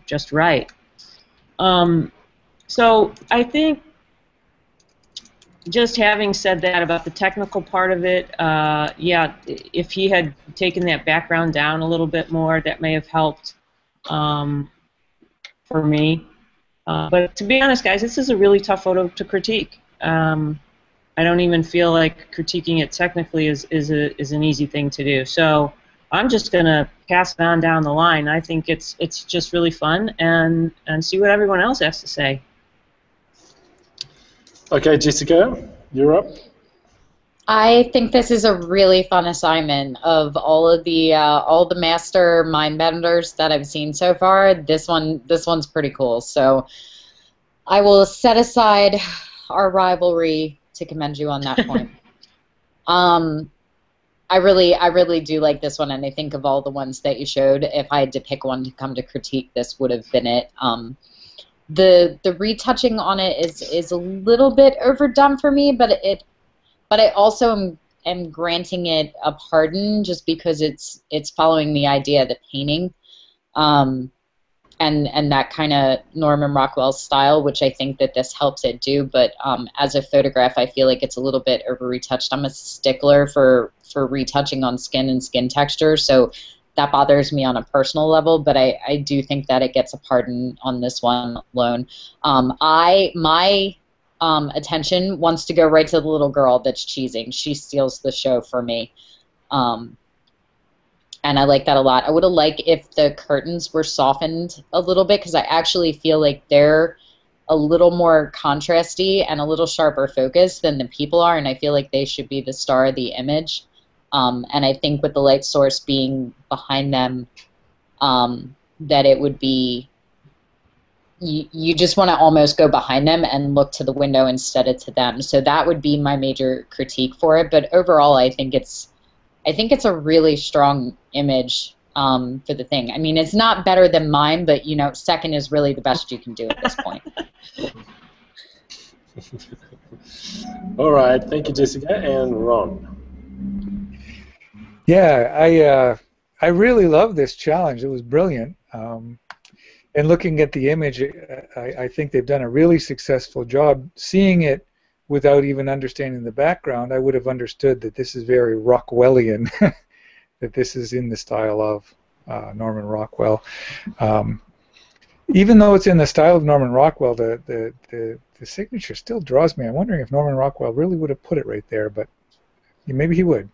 D: just right. So I think, just having said that about the technical part of it, yeah, if he had taken that background down a little bit more, that may have helped for me. But to be honest, guys, this is a really tough photo to critique. I don't even feel like critiquing it technically is an easy thing to do. So I'm just going to pass it on down the line. I think it's just really fun, and see what everyone else has to say.
A: Okay, Jessica, you're up.
B: I think this is a really fun assignment. Of all the master mind benders that I've seen so far, this one's pretty cool. So I will set aside our rivalry to commend you on that point. I really do like this one, and I think of all the ones that you showed, if I had to pick one to come to critique, this would have been it. The retouching on it is a little bit overdone for me, but I also am granting it a pardon just because it's following the idea of the painting, and that kind of Norman Rockwell style, which I think that this helps it do. But as a photograph, I feel like it's a little bit over retouched. I'm a stickler for retouching on skin and skin texture, so that bothers me on a personal level, but I do think that it gets a pardon on this one alone. My attention wants to go right to the little girl that's cheesing. She steals the show for me. And I like that a lot. I would have liked if the curtains were softened a little bit, because I actually feel like they're a little more contrasty and a little sharper focus than the people are, and I feel like they should be the star of the image. And I think with the light source being behind them, that it would be, you just want to almost go behind them and look to the window instead of to them. So that would be my major critique for it. But overall, I think it's a really strong image for the thing. I mean, it's not better than mine, but you know, second is really the best you can do at this point.
A: All right, thank you, Jessica. And Ron.
F: Yeah, I really love this challenge. It was brilliant. And looking at the image, I think they've done a really successful job. Seeing it without even understanding the background, I would have understood that this is very Rockwellian, that this is in the style of. Norman Rockwell. Even though it's in the style of Norman Rockwell, the signature still draws me. I'm wondering if Norman Rockwell really would have put it right there, but maybe he would.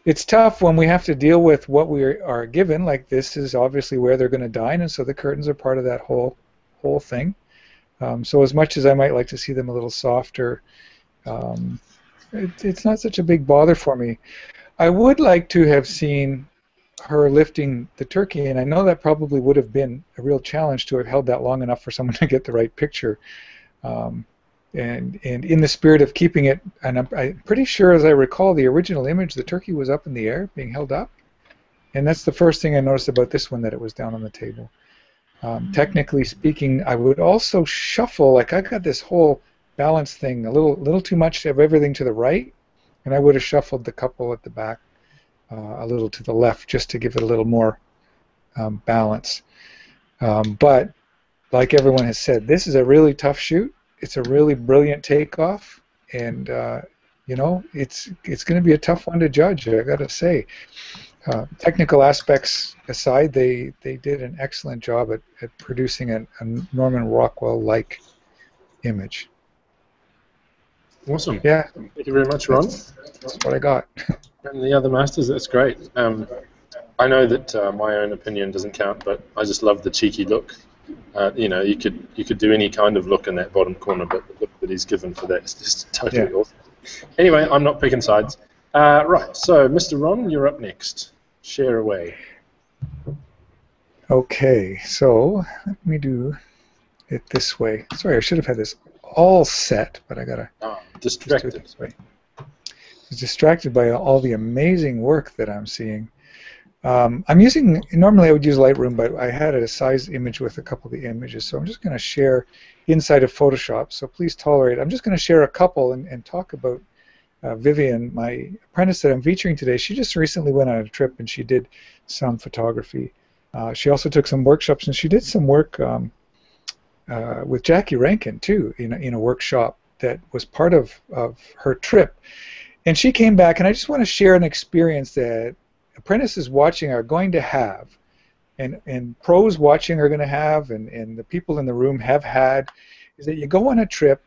F: It's tough when we have to deal with what we are given. Like, this is obviously where they're going to dine, and so the curtains are part of that whole thing. So as much as I might like to see them a little softer, it's not such a big bother for me. I would like to have seen her lifting the turkey, and I know that probably would have been a real challenge to have held that long enough for someone to get the right picture. And in the spirit of keeping it, and I'm pretty sure, as I recall, the original image, the turkey was up in the air, being held up. And that's the first thing I noticed about this one, that it was down on the table. Technically speaking, I would also shuffle, like I got this whole balance thing, a little too much of everything to the right, and I would have shuffled the couple at the back a little to the left, just to give it a little more balance. But like everyone has said, this is a really tough shoot. It's a really brilliant takeoff, and you know, it's going to be a tough one to judge, I got to say. Technical aspects aside, they did an excellent job at producing a Norman Rockwell-like image.
A: Awesome.
F: Yeah.
A: Thank you very much, Ron.
F: That's what I got.
A: And the other masters, that's great. I know that my own opinion doesn't count, but I just love the cheeky look. You know, you could do any kind of look in that bottom corner, but the look that he's given for that is just totally awesome. Anyway, I'm not picking sides. Right, so Mr. Ron, you're up next. Share away.
F: Okay, so let me do it this way. Sorry, I should have had this all set, but I gotta
A: distracted.
F: Do it this way. I was distracted by all the amazing work that I'm seeing. I'm using, normally I would use Lightroom, but I had a size image with a couple of the images, so I'm just going to share inside of Photoshop, so please tolerate. I'm just going to share a couple and talk about Vivian, my apprentice that I'm featuring today. She just recently went on a trip and she did some photography. She also took some workshops, and she did some work with Jackie Rankin too, in a workshop that was part of her trip. And she came back, and I just want to share an experience that apprentices watching are going to have, and pros watching are going to have, and the people in the room have had, is that you go on a trip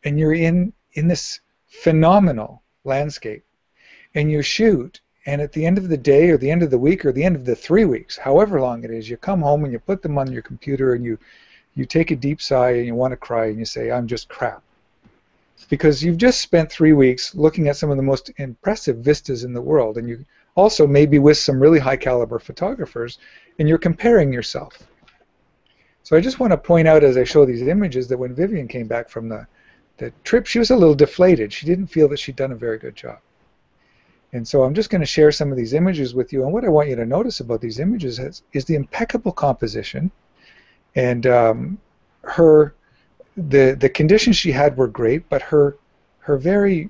F: and you're in this phenomenal landscape, and you shoot, and at the end of the day or the end of the week or the end of the 3 weeks, however long it is, you come home and you put them on your computer and you take a deep sigh and you want to cry and you say, I'm just crap. Because you've just spent 3 weeks looking at some of the most impressive vistas in the world, and you also maybe with some really high caliber photographers, and you're comparing yourself. So I just want to point out as I show these images that when Vivian came back from the trip, she was a little deflated. She didn't feel that she'd done a very good job. And so I'm just going to share some of these images with you, and what I want you to notice about these images is the impeccable composition, and the conditions she had were great, but her very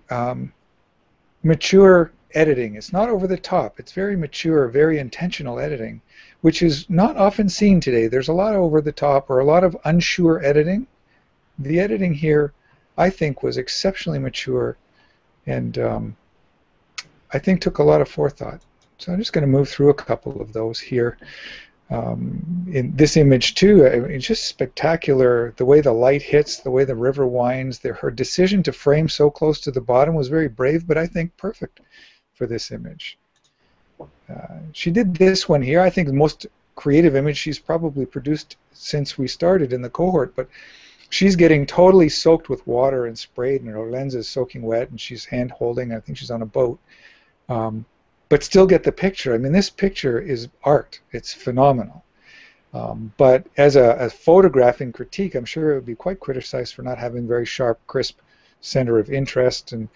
F: mature editing. It's not over the top. It's very mature, very intentional editing, which is not often seen today. There's a lot of over the top or a lot of unsure editing. The editing here, I think, was exceptionally mature, and I think took a lot of forethought. So I'm just going to move through a couple of those here. In this image too, it's just spectacular. The way the light hits, the way the river winds. Her decision to frame so close to the bottom was very brave, but I think perfect for this image. She did this one here. I think the most creative image she's probably produced since we started in the cohort, but she's getting totally soaked with water and sprayed, and her lens is soaking wet, and she's hand holding, I think she's on a boat. But still get the picture. I mean, this picture is art. It's phenomenal. But as a photographing critique, I'm sure it would be quite criticized for not having very sharp, crisp center of interest. And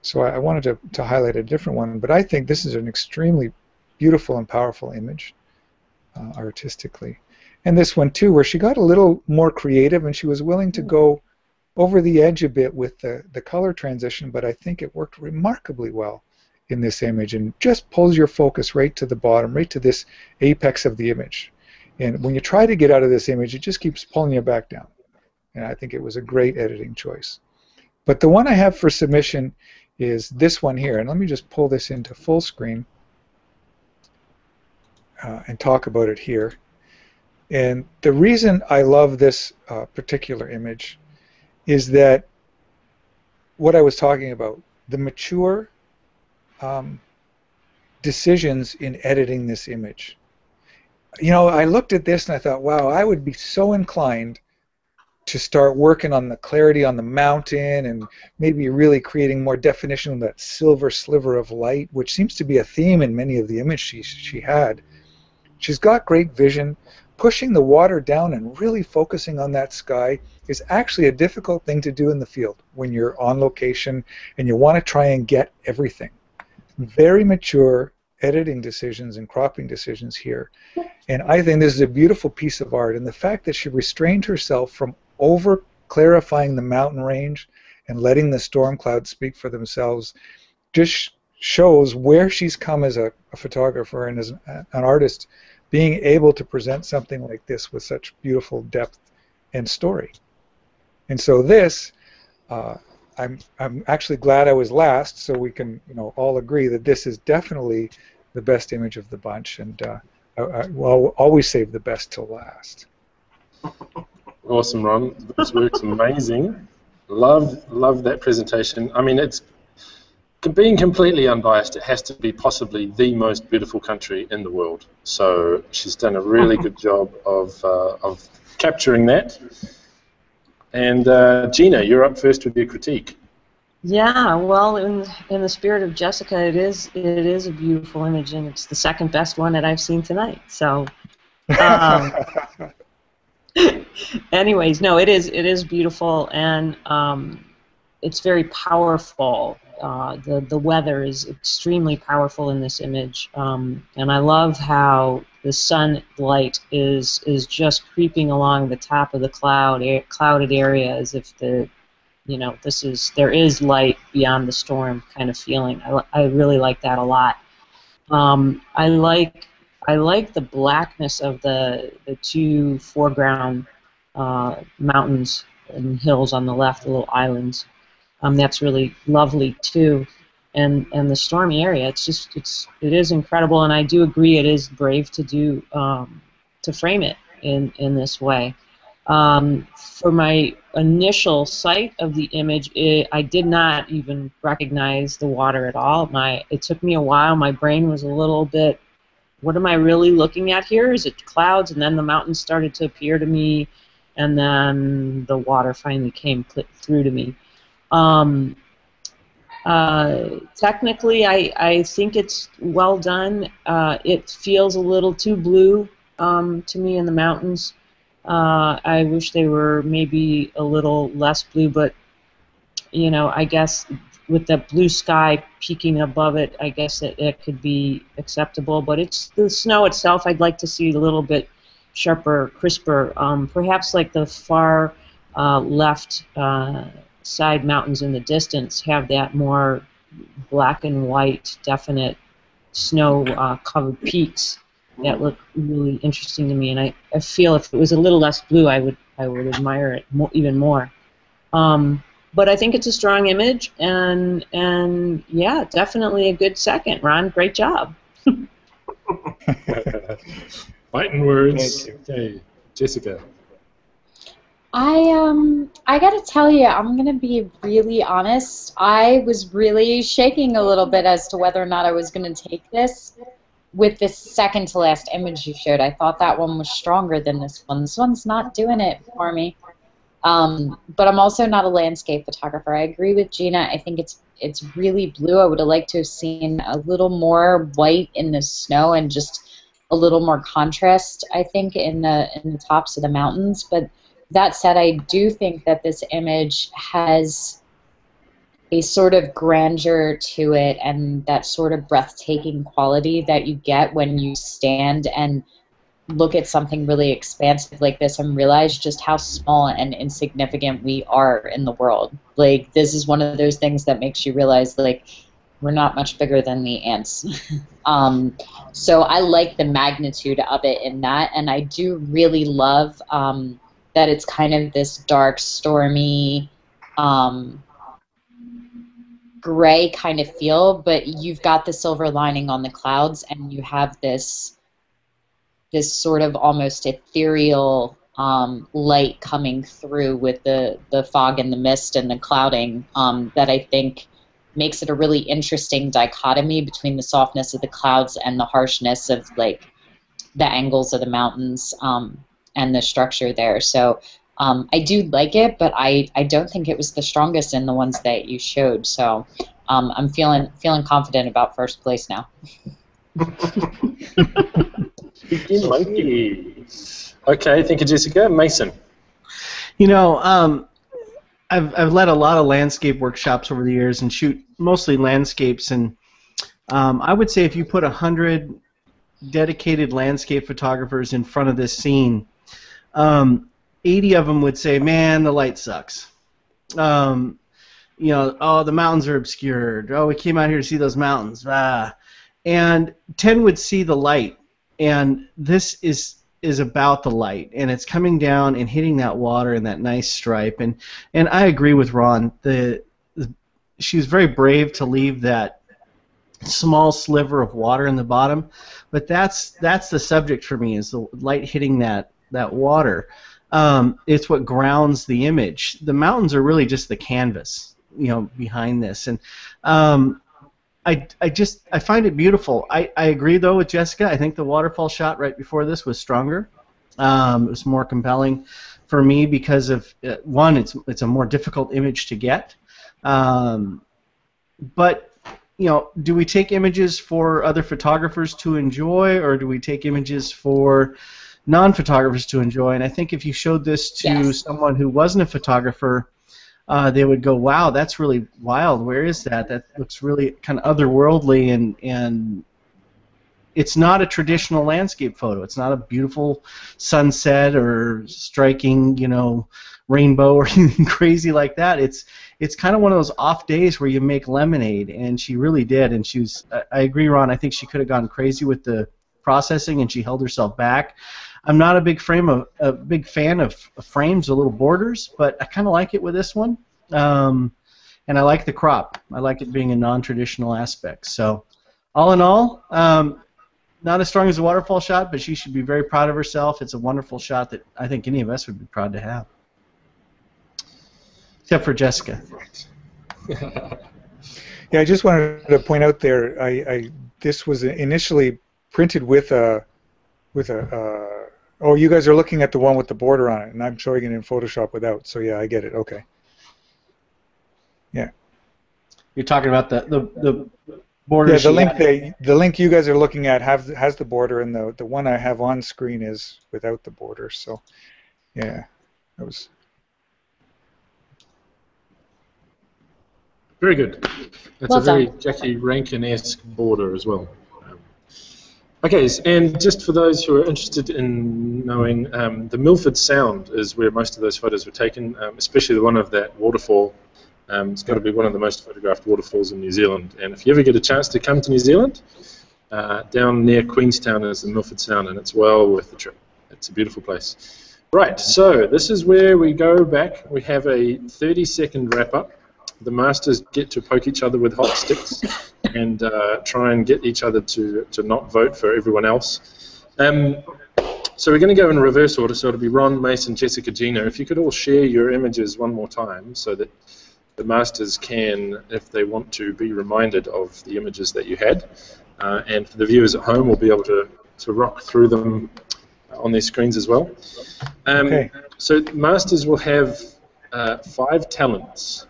F: so I wanted to highlight a different one. But I think this is an extremely beautiful and powerful image artistically. And this one too, where she got a little more creative and she was willing to go over the edge a bit with the color transition, but I think it worked remarkably well in this image, and just pulls your focus right to the bottom, right to this apex of the image. And when you try to get out of this image, it just keeps pulling you back down. And I think it was a great editing choice. But the one I have for submission is this one here. And let me just pull this into full screen. and talk about it here. And the reason I love this particular image is that what I was talking about, the mature decisions in editing this image. You know, I looked at this and I thought, wow, I would be so inclined to start working on the clarity on the mountain and maybe really creating more definition of that silver sliver of light, which seems to be a theme in many of the images she had. She's got great vision. Pushing the water down and really focusing on that sky is actually a difficult thing to do in the field when you're on location and you want to try and get everything. Very mature editing decisions and cropping decisions here. And I think this is a beautiful piece of art. And the fact that she restrained herself from over clarifying the mountain range and letting the storm clouds speak for themselves just shows where she's come as a photographer and as an artist, being able to present something like this with such beautiful depth and story. And so this, I'm actually glad I was last, so we can all agree that this is definitely the best image of the bunch, and I'll always save the best till last.
A: Awesome, Ron. This work's amazing. Love that presentation. I mean, it's being completely unbiased. It has to be possibly the most beautiful country in the world. So she's done a really good job of capturing that. And Gina, you're up first with your critique.
D: Yeah, well, in the spirit of Jessica, it is a beautiful image, and it's the second best one that I've seen tonight. So, anyways, no, it is beautiful, and it's very powerful. The weather is extremely powerful in this image, and I love how the sunlight is just creeping along the top of the clouded area, as if there is light beyond the storm kind of feeling. I really like that a lot. I like the blackness of the two foreground mountains and hills on the left, the little islands. That's really lovely too, and the stormy area. It is incredible, and I do agree it is brave to do to frame it in this way. For my initial sight of the image, I did not even recognize the water at all. It took me a while. My brain was a little bit, what am I really looking at here? Is it clouds? And then the mountains started to appear to me, and then the water finally came through to me. Technically, I think it's well done. It feels a little too blue to me in the mountains. I wish they were maybe a little less blue, but I guess with the blue sky peeking above it, I guess it could be acceptable. But it's the snow itself I'd like to see a little bit sharper, crisper. Perhaps like the far left side mountains in the distance have that more black and white, definite snow-covered peaks that look really interesting to me. And I feel if it was a little less blue, I would admire it even more. But I think it's a strong image, and yeah, definitely a good second. Ron, great job.
A: Fighting words. Okay, Jessica.
B: I gotta tell you, I'm gonna be really honest. I was really shaking a little bit as to whether or not I was gonna take this with this second to last image you showed. I thought that one was stronger than this one. This one's not doing it for me. But I'm also not a landscape photographer. I agree with Gina. I think it's really blue. I would have liked to have seen a little more white in the snow and just a little more contrast, I think, in the tops of the mountains. But that said, I do think that this image has a sort of grandeur to it and that sort of breathtaking quality that you get when you stand and look at something really expansive like this and realize just how small and insignificant we are in the world. Like, this is one of those things that makes you realize, like, we're not much bigger than the ants. So I like the magnitude of it in that, and I do really love that it's kind of this dark, stormy, gray kind of feel, but you've got the silver lining on the clouds, and you have this this sort of almost ethereal light coming through with the fog and the mist and the clouding that I think makes it a really interesting dichotomy between the softness of the clouds and the harshness of like the angles of the mountains and the structure there. So I do like it, but I don't think it was the strongest in the ones that you showed. So I'm feeling confident about first place now.
A: Monkeys. Okay, thank you, Jessica. Mason.
E: You know, I've led a lot of landscape workshops over the years and shoot mostly landscapes, and I would say if you put 100 dedicated landscape photographers in front of this scene, 80 of them would say, "Man, the light sucks." You know, oh, the mountains are obscured. Oh, we came out here to see those mountains. And 10 would see the light, and this is about the light, and it's coming down and hitting that water and that nice stripe. And I agree with Ron. She was very brave to leave that small sliver of water in the bottom, but that's the subject for me, is the light hitting that water. It's what grounds the image. The mountains are really just the canvas, you know, behind this. And I find it beautiful. I agree though with Jessica. I think the waterfall shot right before this was stronger. It was more compelling for me because of one, it's a more difficult image to get. But you know, do we take images for other photographers to enjoy, or do we take images for non-photographers to enjoy? And I think if you showed this to someone who wasn't a photographer, they would go, "Wow, that's really wild. Where is that? That looks really kind of otherworldly." And it's not a traditional landscape photo. It's not a beautiful sunset or striking, you know, rainbow or anything crazy like that. It's kind of one of those off days where you make lemonade, and she really did. And she was, I agree, Ron. I think she could have gone crazy with the processing, and she held herself back. I'm not a big fan of frames or little borders, but I kind of like it with this one. And I like the crop. I like it being a non-traditional aspect. So, all in all, not as strong as a waterfall shot, but she should be very proud of herself. It's a wonderful shot that I think any of us would be proud to have. Except for Jessica.
F: Yeah, I just wanted to point out there, this was initially printed with a oh, you guys are looking at the one with the border on it, and I'm showing it in Photoshop without. So yeah, I get it. Okay. Yeah.
E: You're talking about the border.
F: Yeah, the link you guys are looking at has the border, and the one I have on screen is without the border. So yeah, that was.
A: Very good. That's
B: Well
A: a very
B: done.
A: Jackie Rankin-esque border as well. Okay, and just for those who are interested in knowing, the Milford Sound is where most of those photos were taken, especially the one of that waterfall. It's got to be one of the most photographed waterfalls in New Zealand. And if you ever get a chance to come to New Zealand, down near Queenstown is the Milford Sound, and it's well worth the trip. It's a beautiful place. Right, so this is where we go back. We have a 30-second wrap-up. The masters get to poke each other with hot sticks and try and get each other to not vote for everyone else. So we're going to go in reverse order, so it'll be Ron, Mason, Jessica, Gina. If you could all share your images one more time so that the masters can, if they want to, be reminded of the images that you had. And for the viewers at home, we'll be able to rock through them on their screens as well.
F: Okay.
A: So masters will have 5 talents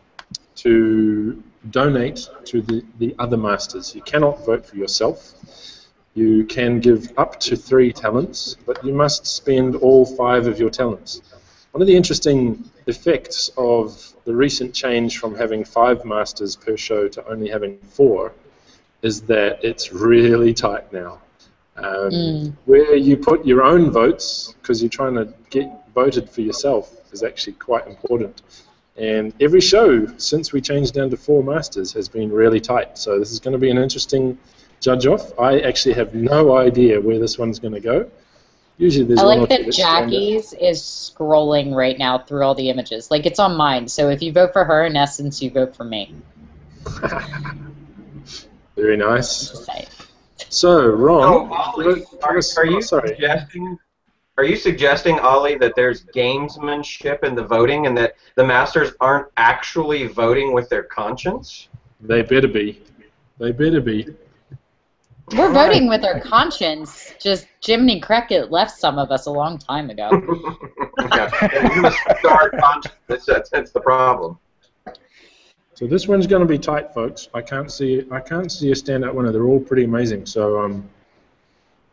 A: to donate to the other masters. You cannot vote for yourself. You can give up to 3 talents, but you must spend all 5 of your talents. One of the interesting effects of the recent change from having 5 masters per show to only having 4 is that it's really tight now. Where you put your own votes, because you're trying to get voted for yourself, is actually quite important. And every show since we changed down to 4 masters has been really tight. So this is going to be an interesting judge-off. I actually have no idea where this one's going to go. Usually there's
B: I
A: one or
B: like
A: two
B: that
A: that stand
B: Jackie's is scrolling right now through all the images. Like, it's on mine, so if you vote for her, in essence, you vote for me.
A: Very nice.
B: Just saying.
A: So, Ron,
C: Ollie, are you suggesting, Ollie, that there's gamesmanship in the voting and that the masters aren't actually voting with their conscience?
A: They better be. They better be.
B: We're voting with our conscience. Just Jiminy Cricket left some of us a long time ago.
C: Yeah, you must start conscience. That's the problem.
A: So this one's going to be tight, folks. I can't see a standout winner. They're all pretty amazing. So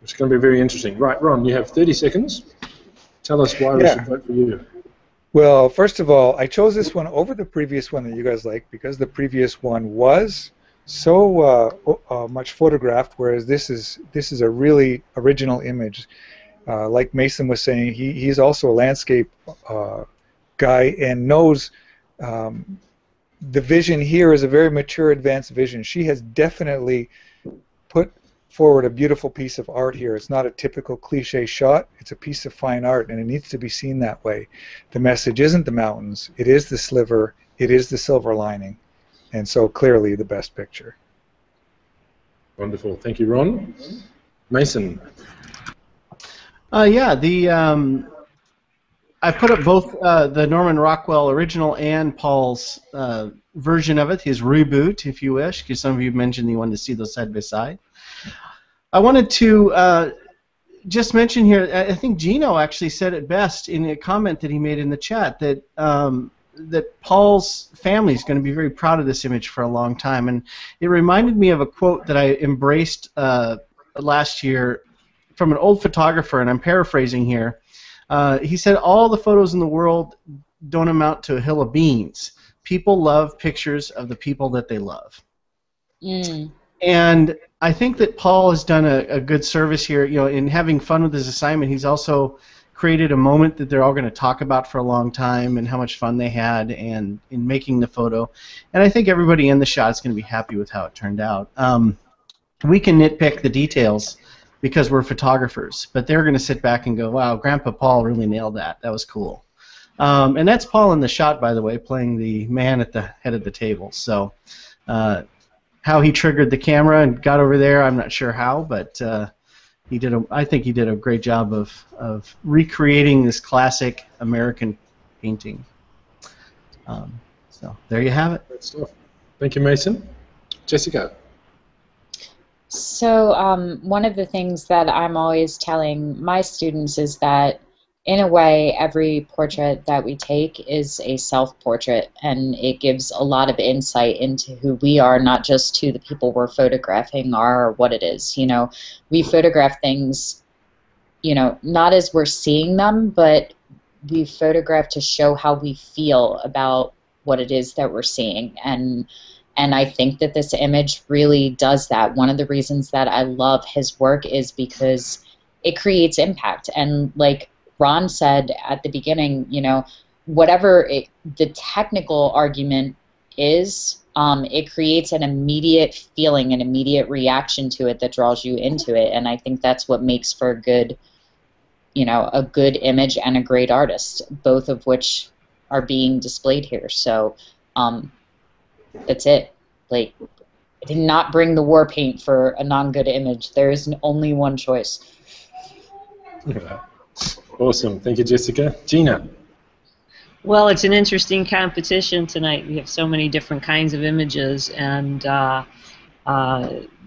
A: it's going to be very interesting. Right, Ron, you have 30 seconds. Tell us why we should vote for you.
F: Well, first of all, I chose this one over the previous one that you guys liked because the previous one was so much photographed, whereas this is a really original image. Like Mason was saying, he's also a landscape guy and knows the vision here is a very mature, advanced vision. She has definitely put forward a beautiful piece of art here. It's not a typical cliche shot. It's a piece of fine art, and it needs to be seen that way. The message isn't the mountains. It is the sliver. It is the silver lining. And so clearly the best picture.
A: Wonderful. Thank you, Ron. Mason.
E: I put up both the Norman Rockwell original and Paul's version of it, his reboot, if you wish, because some of you mentioned you wanted to see those side by side. I wanted to just mention here, I think Gino actually said it best in a comment that he made in the chat, that that Paul's family is going to be very proud of this image for a long time. And it reminded me of a quote that I embraced last year from an old photographer, and I'm paraphrasing here. He said, all the photos in the world don't amount to a hill of beans. People love pictures of the people that they love.
B: Mm.
E: And I think that Paul has done a good service here, in having fun with his assignment. He's also created a moment that they're all going to talk about for a long time and how much fun they had and in making the photo. And I think everybody in the shot is going to be happy with how it turned out. We can nitpick the details because we're photographers, but they're going to sit back and go, wow, Grandpa Paul really nailed that. That was cool. And that's Paul in the shot, by the way, playing the man at the head of the table. So how he triggered the camera and got over there, I'm not sure how, but I think he did a great job of recreating this classic American painting. So there you have it.
A: Great stuff. Thank you, Mason. Jessica.
B: So one of the things that I'm always telling my students is that, in a way, every portrait that we take is a self-portrait, and it gives a lot of insight into who we are, not just to the people we're photographing or what it is. We photograph things, not as we're seeing them, but we photograph to show how we feel about what it is that we're seeing. And I think that this image really does that. One of the reasons that I love his work is because it creates impact. And like Ron said at the beginning, whatever the technical argument is, it creates an immediate feeling, an immediate reaction to it that draws you into it. And I think that's what makes for a good image and a great artist, both of which are being displayed here. So that's it. Like, I did not bring the war paint for a non-good image. There is only one choice.
A: Awesome. Thank you, Jessica. Gina.
D: Well, it's an interesting competition tonight. We have so many different kinds of images, and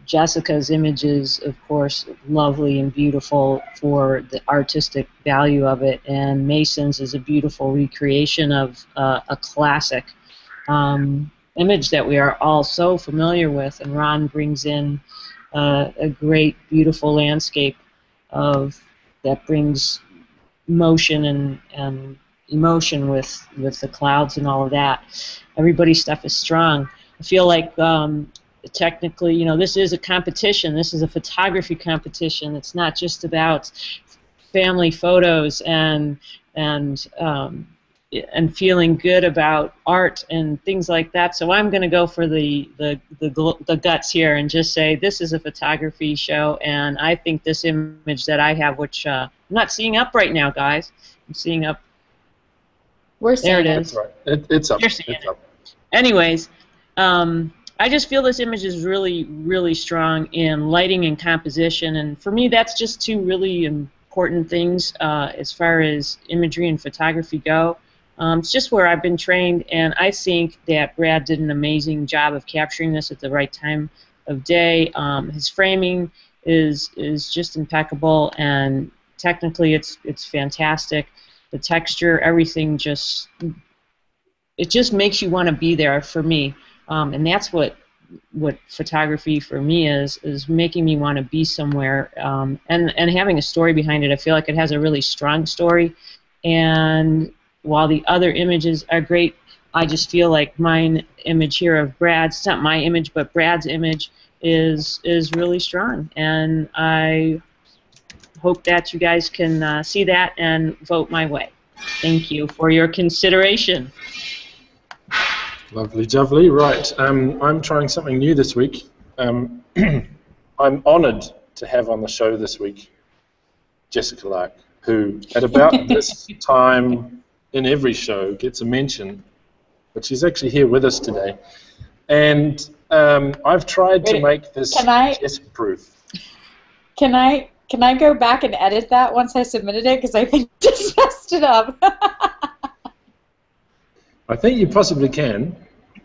D: Jessica's images, of course, lovely and beautiful for the artistic value of it, and Mason's is a beautiful recreation of a classic image that we are all so familiar with, and Ron brings in a great, beautiful landscape that brings motion and emotion with the clouds and all of that. Everybody's stuff is strong. I feel like technically, this is a competition. This is a photography competition. It's not just about family photos and feeling good about art and things like that. So I'm going to go for the guts here and just say this is a photography show, and I think this image that I have, which I'm not seeing up right now, guys. I'm seeing up.
B: We're seeing
D: there it is.
A: That's right. It's up.
D: You're seeing
A: it's
D: it.
A: up.
D: Anyways, I just feel this image is really, really strong in lighting and composition, and for me that's just two really important things as far as imagery and photography go. It's just where I've been trained, and I think that Brad did an amazing job of capturing this at the right time of day. His framing is just impeccable, and technically it's fantastic. The texture, everything just makes you want to be there for me. And that's what photography for me is making me want to be somewhere, and having a story behind it. I feel like it has a really strong story, and while the other images are great, I just feel like mine image here of Brad's, it's not my image, but Brad's image is really strong, and I hope that you guys can see that and vote my way. Thank you for your consideration.
A: Lovely, lovely. Right, I'm trying something new this week. I'm honoured to have on the show this week Jessica Lark, who at about this time in every show gets a mention, but she's actually here with us today. And I've tried to make this Jess-proof.
B: Can I go back and edit that once I submitted it? Because I think I just messed it up.
A: I think you possibly can,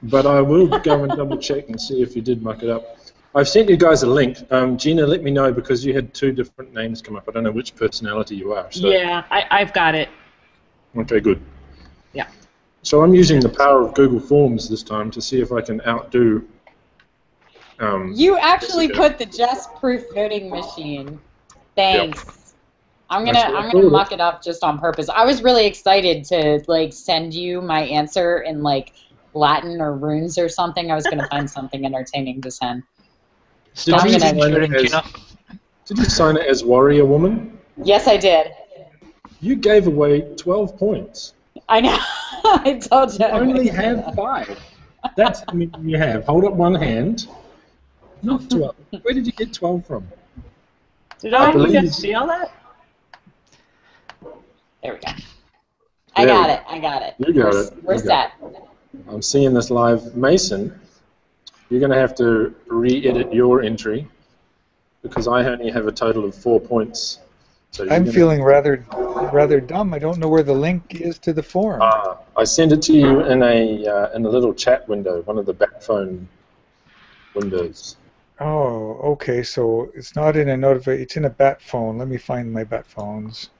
A: but I will go and double check and see if you did muck it up. I've sent you guys a link. Gina, let me know, because you had two different names come up. I don't know which personality you are. So.
D: Yeah, I've got it.
A: Okay, good.
D: Yeah.
A: So I'm using the power of Google Forms this time to see if I can outdo.
B: You actually put the Jess-proof voting machine. Thanks. Yep. I'm gonna muck it up just on purpose. I was really excited to send you my answer in Latin or runes or something. I was gonna find something entertaining to send.
A: Did you sign it as Warrior Woman?
B: Yes, I did.
A: You gave away 12 points.
B: I know. I told you.
A: You only have 5. You have. Hold up one hand. Not 12. Where did you get 12 from?
D: Did I see all that?
B: There we go. I got it.
A: You got it.
B: We're set.
A: I'm seeing this live. Mason, you're going to have to re-edit your entry, because I only have a total of 4 points. So
F: I'm feeling rather dumb. I don't know where the link is to the forum.
A: I sent it to you in a little chat window, one of the back phone windows.
F: Oh, okay. So it's not in a notification. It's in a bat phone. Let me find my bat phones.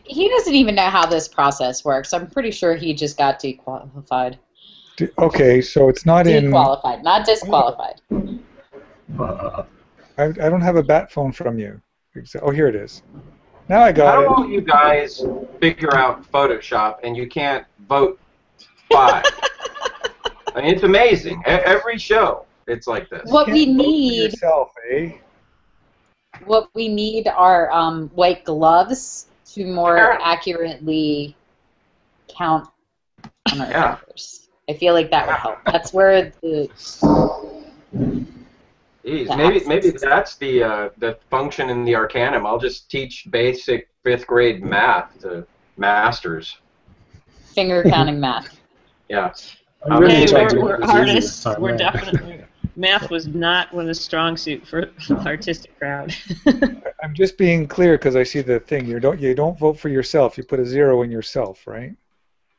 B: He doesn't even know how this process works. I'm pretty sure he just got dequalified.
F: Okay, so it's not
B: dequalified, not disqualified.
F: I don't have a bat phone from you. Oh, here it is. Now I got it.
C: How about you guys figure out Photoshop and you can't vote 5? I mean, it's amazing. Every show, it's like this.
B: What we need.
F: Yourself, eh?
B: What we need are white gloves to more accurately count on our fingers. I feel like that would help. That's where the.
C: Maybe that's the function in the Arcanum. I'll just teach basic 5th grade math to masters.
B: Finger counting math.
C: Yeah.
D: We're artists. We're definitely. Math was not one of the strong suit for the artistic crowd.
F: I'm just being clear because I see the thing. You don't vote for yourself. You put a 0 in yourself, right?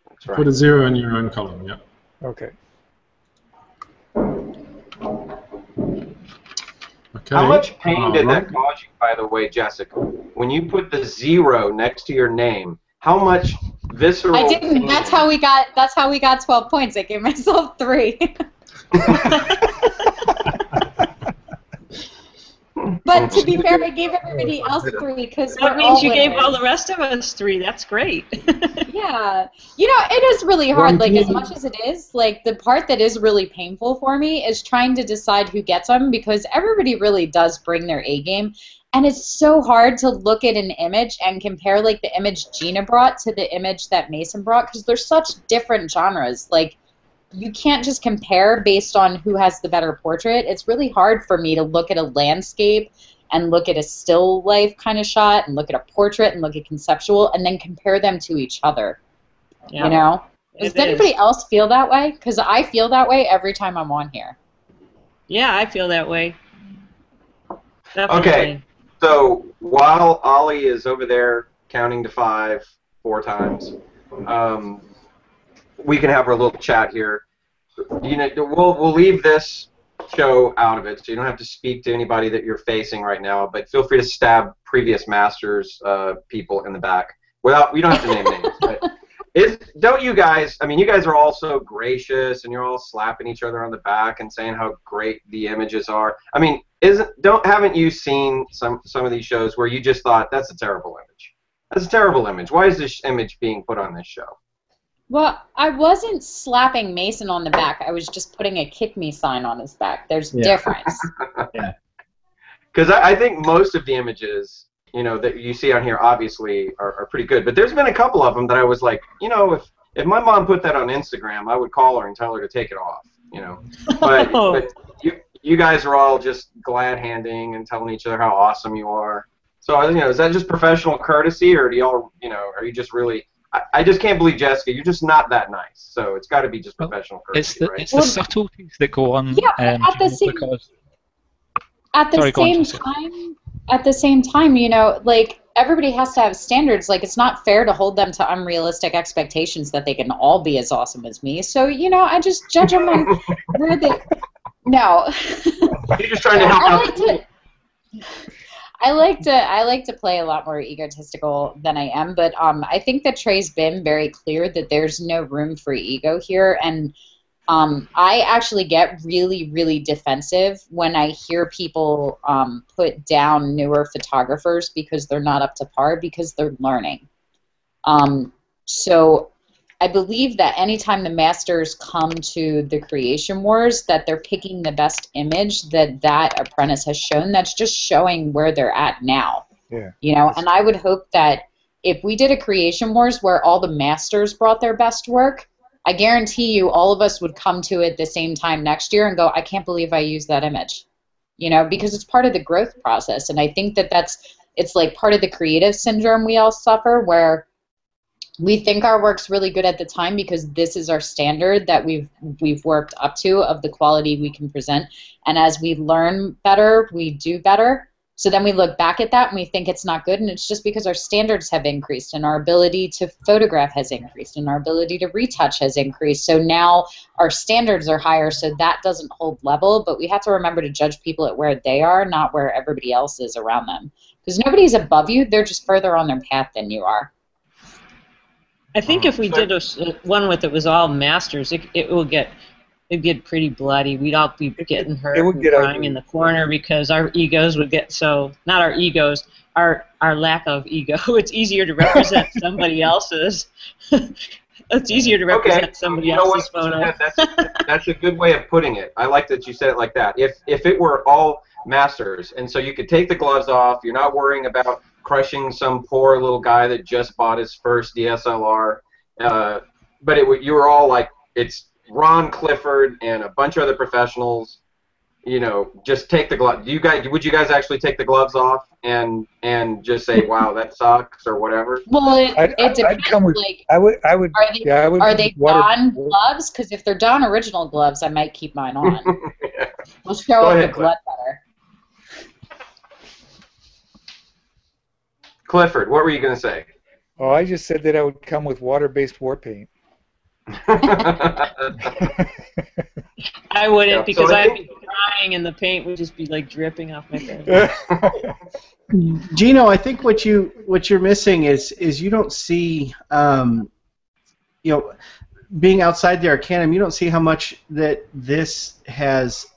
C: That's right.
A: Put a 0 in your own column. Yeah.
F: Okay.
A: Okay.
C: How much pain did that cause you, by the way, Jessica? When you put the 0 next to your name, how much visceral?
B: I didn't.
C: Pain?
B: That's how we got 12 points. I gave myself 3. But to be fair, I gave everybody else 3 because
D: that means you gave all the rest of us 3. That's great.
B: Yeah, it is really hard. As much as it is, the part that is really painful for me is trying to decide who gets them, because everybody really does bring their A game, and it's so hard to look at an image and compare the image Gina brought to the image that Mason brought, because they're such different genres. You can't just compare based on who has the better portrait. It's really hard for me to look at a landscape and look at a still life kind of shot and look at a portrait and look at conceptual and then compare them to each other. Yeah. Does anybody else feel that way? Because I feel that way every time I'm on here.
D: Yeah, I feel that way. Definitely.
C: Okay, so while Ollie is over there counting to 5 4 times, we can have our little chat here. You know, we'll leave this show out of it, so you don't have to speak to anybody that you're facing right now. But feel free to stab previous masters, people in the back. Without, we don't have to name names. But don't you guys? I mean, you guys are all so gracious, and you're all slapping each other on the back and saying how great the images are. I mean, haven't you seen some of these shows where you just thought that's a terrible image? That's a terrible image. Why is this image being put on this show?
B: Well, I wasn't slapping Mason on the back. I was just putting a kick me sign on his back. There's difference.
E: Yeah.
C: Because I think most of the images, you know, that you see on here obviously are pretty good. But there's been a couple of them that I was like, you know, if my mom put that on Instagram, I would call her and tell her to take it off, you know. But you guys are all just glad-handing and telling each other how awesome you are. So, you know, is that just professional courtesy, or do y'all, you know, are you just really... I just can't believe, Jessica, you're just not that nice. So it's got to be just professional courtesy, right?
G: It's the subtleties that go on.
B: Yeah, at the same time, you know, like, everybody has to have standards. Like, it's not fair to hold them to unrealistic expectations that they can all be as awesome as me. So, you know, I just judge them on where they... No.
C: You're just trying to help out.
B: I like to play a lot more egotistical than I am, but I think that Trey's been very clear that there's no room for ego here, and I actually get really, really defensive when I hear people put down newer photographers because they're not up to par, because they're learning. So I believe that anytime the masters come to the Creation Wars, that they're picking the best image that apprentice has shown. That's just showing where they're at now.
F: Yeah.
B: You know, and I would hope that if we did a Creation Wars where all the masters brought their best work, I guarantee you all of us would come to it the same time next year and go, I can't believe I used that image. You know, because it's part of the growth process. And I think that it's like part of the creative syndrome we all suffer, where we think our work's really good at the time because this is our standard that we've worked up to of the quality we can present. And as we learn better, we do better. So then we look back at that and we think it's not good, and it's just because our standards have increased and our ability to photograph has increased and our ability to retouch has increased. So now our standards are higher, so that doesn't hold level, but we have to remember to judge people at where they are, not where everybody else is around them. Because nobody's above you, they're just further on their path than you are.
D: I think if we did one with it was all masters, it'd get pretty bloody. We'd all be getting hurt and crying in the corner because our egos would get so, not our egos, our lack of ego. It's easier to represent somebody else's. It's easier to represent somebody else's photo.
C: That's a good way of putting it. I like that you said it like that. If it were all masters, and so you could take the gloves off, you're not worrying about crushing some poor little guy that just bought his first DSLR, but you were all like, it's Ron Clifford and a bunch of other professionals, you know, just take the gloves. Would you guys actually take the gloves off and just say, wow, that sucks, or whatever?
B: Well, it depends. Are they Dawn gloves? Because if they're Dawn original gloves, I might keep mine on.
C: Yeah.
B: We'll show up the blood better.
C: Clifford, what were you going to say?
F: Oh, I just said that I would come with water-based war paint.
D: I wouldn't, because I'd be crying and the paint would just be like dripping off my face.
E: Gino, I think what you're missing is you don't see, you know, being outside the Arcanum, you don't see how much that this has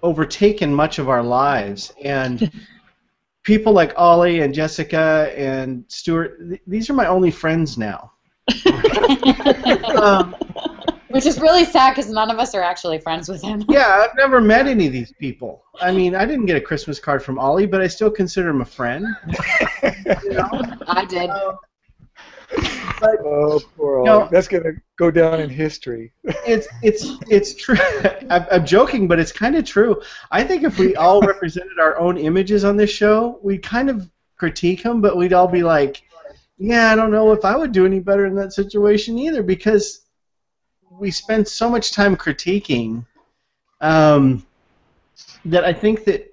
E: overtaken much of our lives. And people like Ollie and Jessica and Stuart, these are my only friends now.
B: Which is really sad because none of us are actually friends with him.
E: Yeah, I've never met any of these people. I mean, I didn't get a Christmas card from Ollie, but I still consider him a friend. You know?
B: I did.
E: But,
F: oh, poor Ollie.
E: You know,
F: that's going to go down in history.
E: It's true. I'm joking, but it's kind of true. I think if we all represented our own images on this show, we'd kind of critique them, but we'd all be like, yeah, I don't know if I would do any better in that situation either, because we spend so much time critiquing that I think that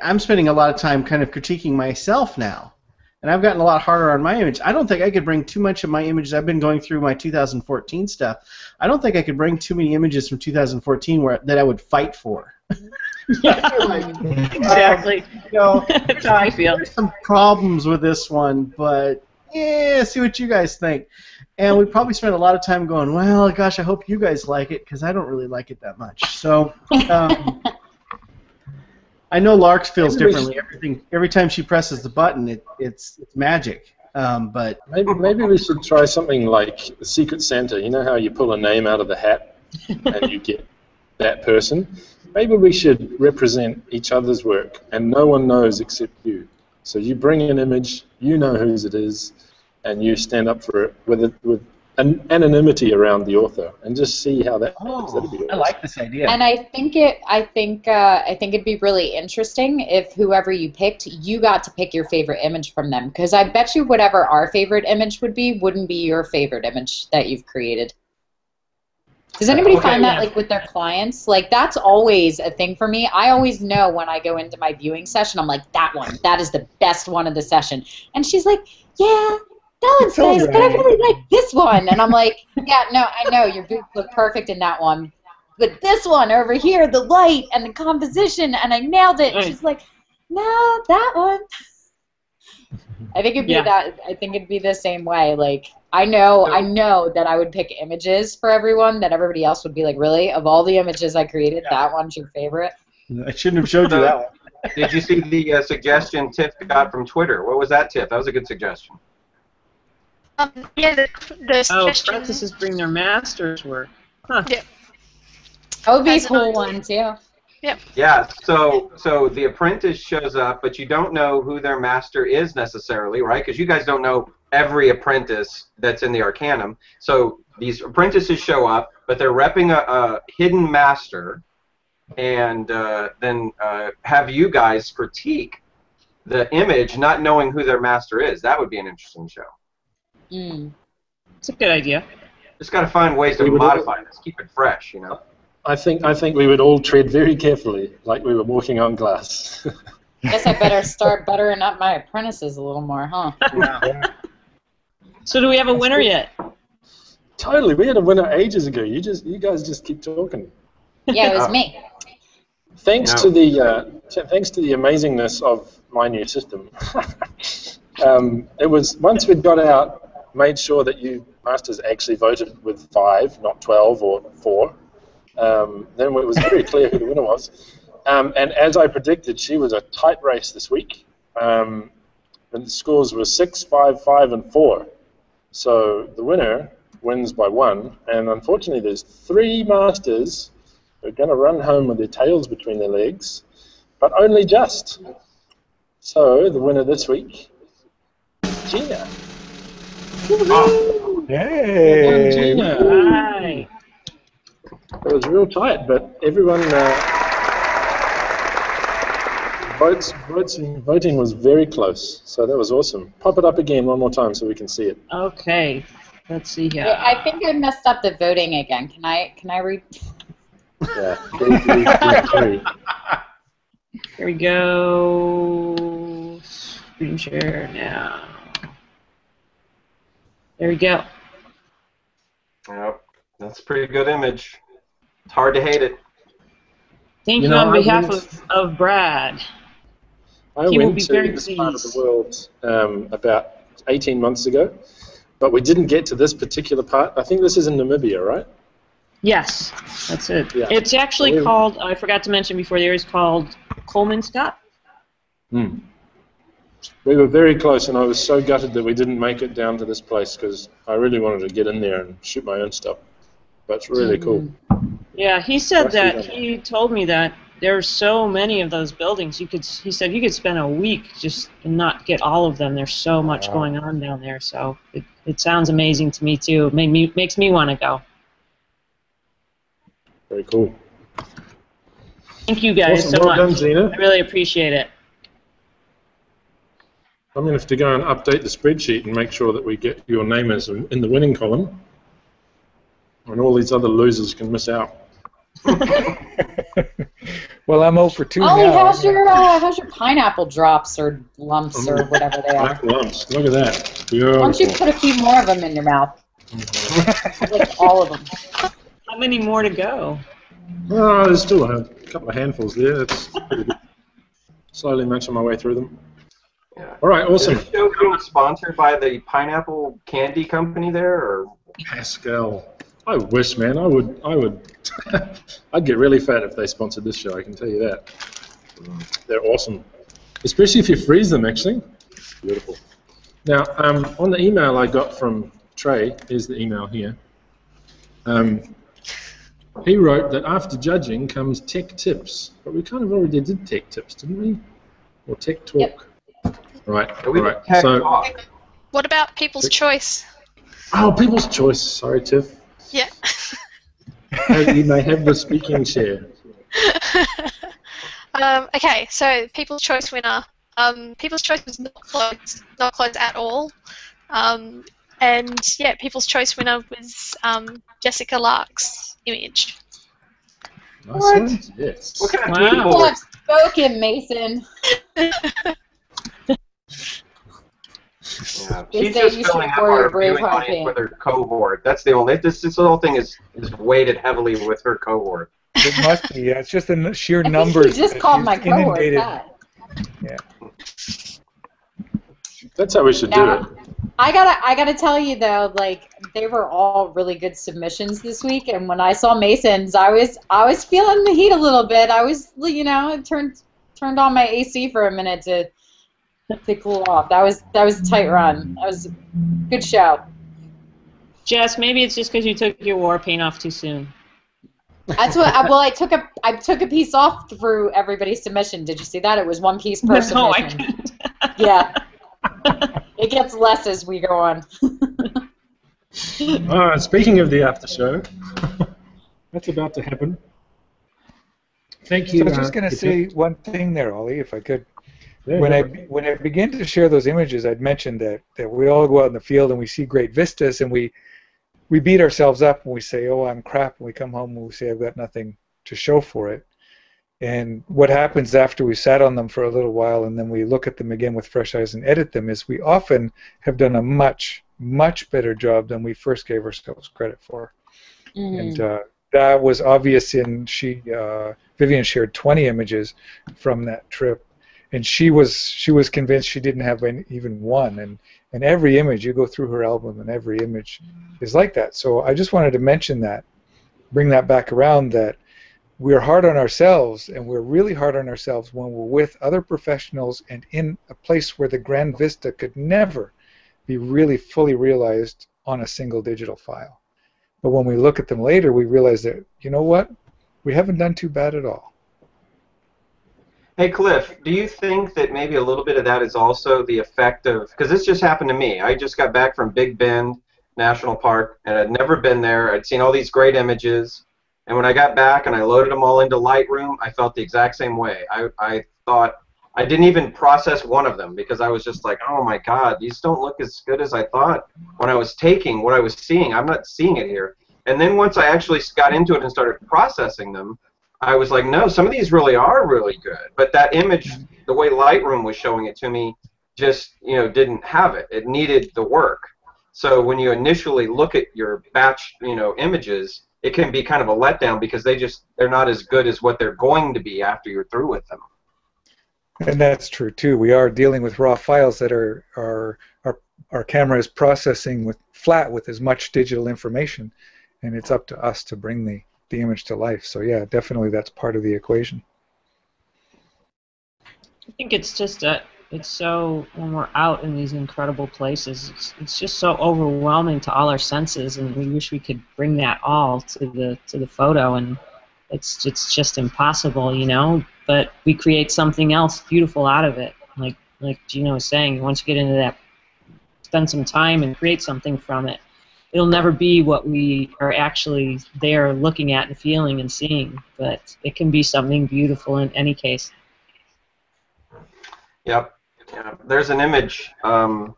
E: I'm spending a lot of time kind of critiquing myself now. And I've gotten a lot harder on my image. I don't think I could bring too much of my images. I've been going through my 2014 stuff. I don't think I could bring too many images from 2014 that I would fight for.
D: Exactly. That's how I feel.
E: There's some problems with this one, but yeah, see what you guys think. And we probably spent a lot of time going, well, gosh, I hope you guys like it, because I don't really like it that much. So I know Lark feels differently. Every time she presses the button, it's magic. But
A: maybe we should try something like the Secret Santa. You know how you pull a name out of the hat and you get that person? Maybe we should represent each other's work, and no one knows except you. So you bring an image, you know whose it is, and you stand up for it with anonymity around the author, and just see how that goes. That'd be awesome.
E: I like this idea.
B: And I think it'd be really interesting if whoever you picked, you got to pick your favorite image from them, because I bet you whatever our favorite image would be wouldn't be your favorite image that you've created. Does anybody find that, like, with their clients? Like, that's always a thing for me. I always know when I go into my viewing session, I'm like, that is the best one of the session. And she's like, yeah, that one's nice, but I really like this one. And I'm like, yeah, no, I know, your boobs look perfect in that one. But this one over here, the light and the composition, and I nailed it. And she's like, no, that one. I think it'd be I think it'd be the same way. Like, I know that I would pick images for everyone that everybody else would be like, really? Of all the images I created, that one's your favorite?
E: I shouldn't have showed you that one.
C: Did you see the suggestion Tiff got from Twitter? What was that, Tiff? That was a good suggestion.
H: Yeah, the suggestion.
D: Apprentices bring their master's work. Huh.
H: Yeah.
B: That would be a cool one, too.
H: Yep.
C: Yeah, so the apprentice shows up, but you don't know who their master is necessarily, right? Because you guys don't know every apprentice that's in the Arcanum. So these apprentices show up, but they're repping a hidden master, and then have you guys critique the image, not knowing who their master is. That would be an interesting show.
D: It's a good idea.
C: Just got to find ways to modify this, keep it fresh, you know.
A: I think we would all tread very carefully, like we were walking on glass.
B: Guess I better start buttering up my apprentices a little more, huh?
A: Yeah.
D: So do we have a winner yet?
A: Totally, we had a winner ages ago. You guys just keep talking.
B: Yeah, it was me.
A: Thanks to the amazingness of my new system. It was once we'd got out, made sure that you masters actually voted with 5, not 12 or 4. Then it was very clear who the winner was. And as I predicted, she was a tight race this week. And the scores were 6, 5, 5, and 4. So the winner wins by 1. And unfortunately, there's 3 masters who are going to run home with their tails between their legs, but only just. So the winner this week, Gina.
F: Oh. Hey.
A: Well done, Gina.
D: Right.
A: It was real tight, but everyone voting was very close, so that was awesome. Pop it up again one more time so we can see it.
D: Okay, let's see here.
B: Yeah, I think I messed up the voting again. Can I read?
A: Yeah.
D: Here we go. Screen share now. There we go.
C: Yep, that's a pretty good image. It's hard to hate it.
D: Thank you on behalf of Brad.
A: He will be very pleased. Part of the world about 18 months ago, but we didn't get to this particular part. I think this is in Namibia, right?
D: Yes, that's it.
A: Yeah.
D: It's actually called, I forgot to mention before, there is called Coleman Scott.
A: We were very close, and I was so gutted that we didn't make it down to this place because I really wanted to get in there and shoot my own stuff. But it's really cool.
D: Yeah, he said that, he told me that there's so many of those buildings, he said you could spend a week just and not get all of them. There's so much going on down there, so it sounds amazing to me too. It makes me want to go.
A: Very cool.
D: Thank you guys so much.
A: Well done, Gina.
D: I really appreciate it.
A: I'm going to have to go and update the spreadsheet and make sure that we get your name as in the winning column, and all these other losers can miss out.
F: Well, I'm 0 for 2
B: Ollie,
F: now.
B: how's your pineapple drops or lumps or whatever they are?
A: Black lumps. Look at that. It's
B: Why
A: beautiful.
B: don't you put a few more of them in your mouth? Like all of them.
D: How many more to go?
A: Oh, there's still a couple of handfuls there. It's pretty good. Slowly munching my way through them.
C: Yeah.
A: All right, awesome.
C: Is the show being sponsored by the pineapple candy company there, or?
A: Pascal. I wish, man. I would. I'd get really fat if they sponsored this show. I can tell you that. They're awesome, especially if you freeze them. Actually, beautiful. Now, on the email I got from Trey, here's the email here. He wrote that after judging comes tech tips, but we kind of already did tech tips, didn't we? Or tech talk.
B: Yep.
A: Right.
C: We
A: All right.
C: did tech
A: So,
C: talk.
H: What about People's Choice?
A: oh, people's choice. Sorry, Tiff.
H: Yeah.
A: You may have the speaking share.
H: Okay, so People's Choice winner. People's Choice was not close at all. And yeah, People's Choice winner was Jessica Lark's image.
A: Nice
B: What?
A: one. Yes.
C: What kind of
D: Wow.
C: people?
B: People have spoken, Mason.
C: Yeah.
B: They
C: She's
B: say
C: just
B: you
C: filling
B: should
C: up
B: wear
C: our
B: your brave
C: viewing
B: heart
C: audience
B: paint.
C: with her cohort. That's the only. This whole thing is weighted heavily with her cohort.
F: It must be. Yeah, it's just the sheer
B: I think
F: numbers.
B: you just
F: that
B: called
F: is
B: my cohort
F: inundated.
B: that.
A: That's how we should do
B: Now,
A: it.
B: I gotta tell you though, like they were all really good submissions this week, and when I saw Mason's, I was feeling the heat a little bit. I was, it turned on my AC for a minute to cool off. That was a tight run. That was a good show.
D: Jess, maybe it's just because you took your war paint off too soon.
B: That's what. Well, I took a piece off through everybody's submission. Did you see that? It was one piece per
D: No, I
B: submission.
D: couldn't.
B: Yeah. It gets less as we go on.
A: Speaking of the after show, that's about to happen. Thank you.
F: So I was just going to say one thing there, Ollie, if I could. When I begin to share those images, I'd mentioned that we all go out in the field and we see great vistas and we beat ourselves up and we say, oh, I'm crap, and we come home and we say, I've got nothing to show for it. And what happens after we sat on them for a little while and then we look at them again with fresh eyes and edit them is we often have done a much, much better job than we first gave ourselves credit for. And that was obvious in Vivian shared 20 images from that trip. And she was convinced she didn't have even one. And every image, you go through her album, and every image is like that. So I just wanted to mention that, bring that back around, that we're hard on ourselves, and we're really hard on ourselves when we're with other professionals and in a place where the grand vista could never be really fully realized on a single digital file. But when we look at them later, we realize that, you know what? We haven't done too bad at all.
C: Hey, Cliff, do you think that maybe a little bit of that is also the effect of, because this just happened to me. I just got back from Big Bend National Park, and I'd never been there. I'd seen all these great images, and when I got back and I loaded them all into Lightroom, I felt the exact same way. I thought, I didn't even process one of them because I was just like, oh my God, these don't look as good as I thought when I was taking what I was seeing. I'm not seeing it here. And then once I actually got into it and started processing them, I was like, no, some of these really are really good. But that image, the way Lightroom was showing it to me, just didn't have it. It needed the work. So when you initially look at your batch, images, it can be kind of a letdown because they're not as good as what they're going to be after you're through with them.
F: And that's true too. We are dealing with raw files that our camera is processing with as much digital information, and it's up to us to bring the image to life. So yeah, definitely that's part of the equation.
D: I think it's just it's so, when we're out in these incredible places, it's just so overwhelming to all our senses, and we wish we could bring that all to the photo, and it's just impossible, But we create something else beautiful out of it, like Gino was saying. Once you get into that, spend some time and create something from it, it'll never be what we are actually there looking at and feeling and seeing, but it can be something beautiful in any case.
C: Yep. Yeah, there's an image. I'm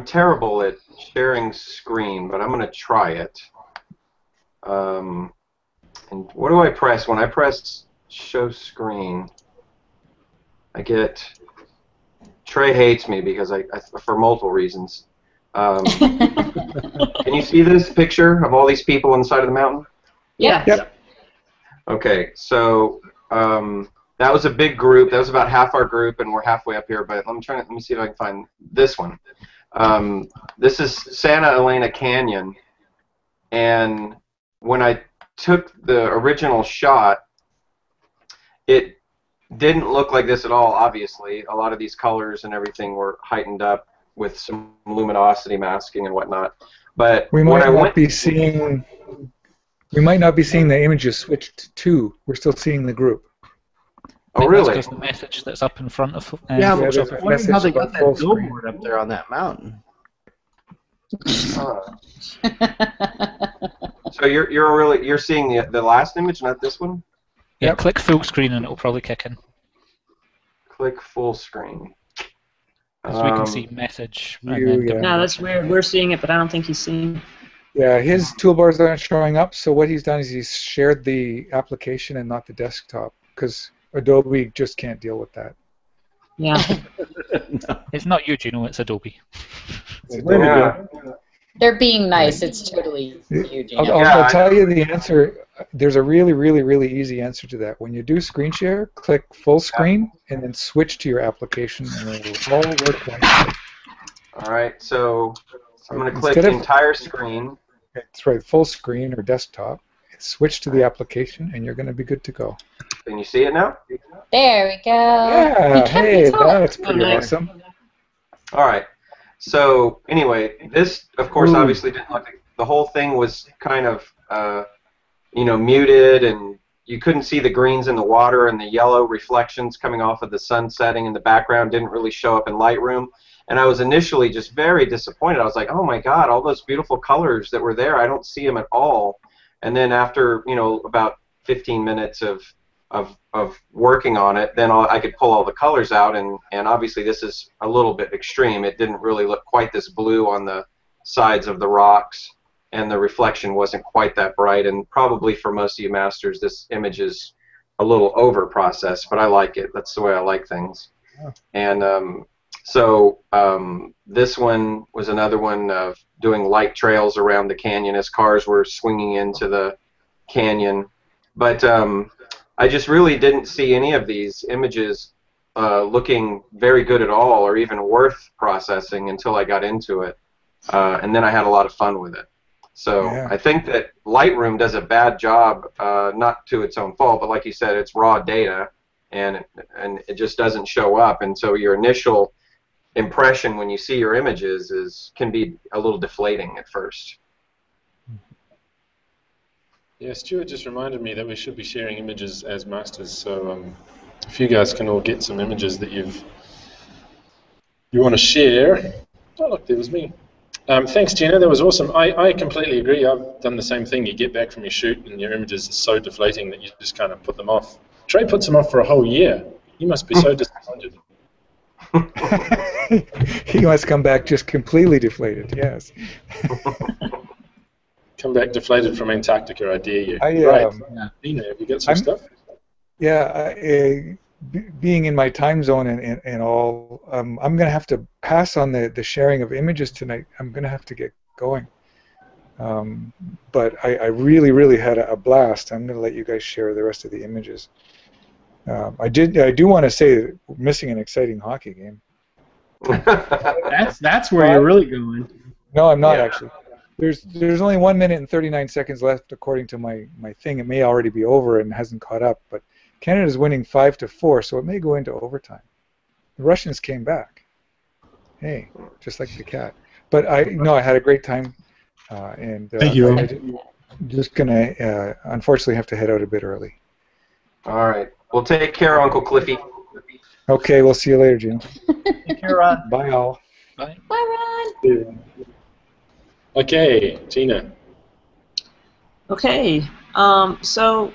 C: terrible at sharing screen, but I'm going to try it. And what do I press? When I press show screen, I get... Trey hates me because I for multiple reasons. Can you see this picture of all these people on the side of the mountain?
B: Yeah.
F: Yep.
C: Okay, so that was a big group. That was about half our group, and we're halfway up here. But let me see if I can find this one. This is Santa Elena Canyon, and when I took the original shot, it didn't look like this at all. Obviously, a lot of these colors and everything were heightened up with some luminosity masking and whatnot. But
F: We might not be seeing the images switched to. We're still seeing the group.
C: Oh, really?
G: That's because the message that's up in front of
E: Yeah,
F: there's a
E: I'm wondering how they got
F: full
E: that
F: screen.
E: billboard up there on that mountain.
C: So you're seeing the last image, not this one?
G: Yeah, click full screen and it'll probably kick in.
C: Click full screen.
G: So we can see message.
F: Yeah.
D: No, that's weird. We're seeing it, but I don't think he's seeing it.
F: Yeah, his toolbars aren't showing up, so what he's done is he's shared the application and not the desktop, because Adobe just can't deal with that.
D: Yeah.
G: It's not you, Gino, it's Adobe.
C: Yeah.
B: They're being nice. It's totally you, Gino.
F: I'll tell you the answer. There's a really, really, really easy answer to that. When you do screen share, click full screen and then switch to your application, and it will all work nicely.
C: All right, so I'm going to click entire screen.
F: That's right, full screen or desktop. Switch to the application, and you're going to be good to go.
C: Can you see it now?
B: There we go.
F: Yeah, hey, that's pretty awesome.
C: All right. So anyway, this, of course, obviously didn't look. The whole thing was kind of, muted, and you couldn't see the greens in the water, and the yellow reflections coming off of the sun setting in the background didn't really show up in Lightroom. And I was initially just very disappointed. I was like, oh my God, all those beautiful colors that were there, I don't see them at all. And then after, about 15 minutes of working on it, then I could pull all the colors out, and obviously this is a little bit extreme. It didn't really look quite this blue on the sides of the rocks, and the reflection wasn't quite that bright, and probably for most of you masters, this image is a little over-processed, but I like it. That's the way I like things. Yeah. And so this one was another one of doing light trails around the canyon as cars were swinging into the canyon. But I just really didn't see any of these images looking very good at all or even worth processing until I got into it. And then I had a lot of fun with it. So yeah. I think that Lightroom does a bad job, not to its own fault, but like you said, it's raw data, and it just doesn't show up. And so your initial impression when you see your images can be a little deflating at first.
A: Yeah, Stuart just reminded me that we should be sharing images as masters, so if you guys can all get some images that you want to share. Oh, look, there was me. Thanks, Gina, that was awesome. I completely agree. I've done the same thing. You get back from your shoot and your images are so deflating that you just kind of put them off. Trey puts them off for a whole year. You must be so disappointed.
F: He must come back just completely deflated, yes.
A: Come back deflated from Antarctica, I dare you.
F: Right.
A: Gina, have you got some stuff?
F: Yeah, being in my time zone and all, I'm going to have to pass on the sharing of images tonight. I'm going to have to get going. But I really, really had a blast. I'm going to let you guys share the rest of the images. I do want to say that we're missing an exciting hockey game.
E: That's where you're really going.
F: No, I'm not actually. There's only 1 minute and 39 seconds left according to my thing. It may already be over and hasn't caught up, but Canada's winning 5-4, so it may go into overtime. The Russians came back. Hey, just like the cat. But I had a great time, and
E: thank you.
F: I'm just gonna unfortunately have to head out a bit early.
C: All right. Well, take care, Uncle Cliffy.
F: Okay, we'll see you later, Gina.
E: Take care, Ron.
F: Bye, all.
G: Bye.
B: Bye, Ron.
A: Okay, Gina.
D: Okay. So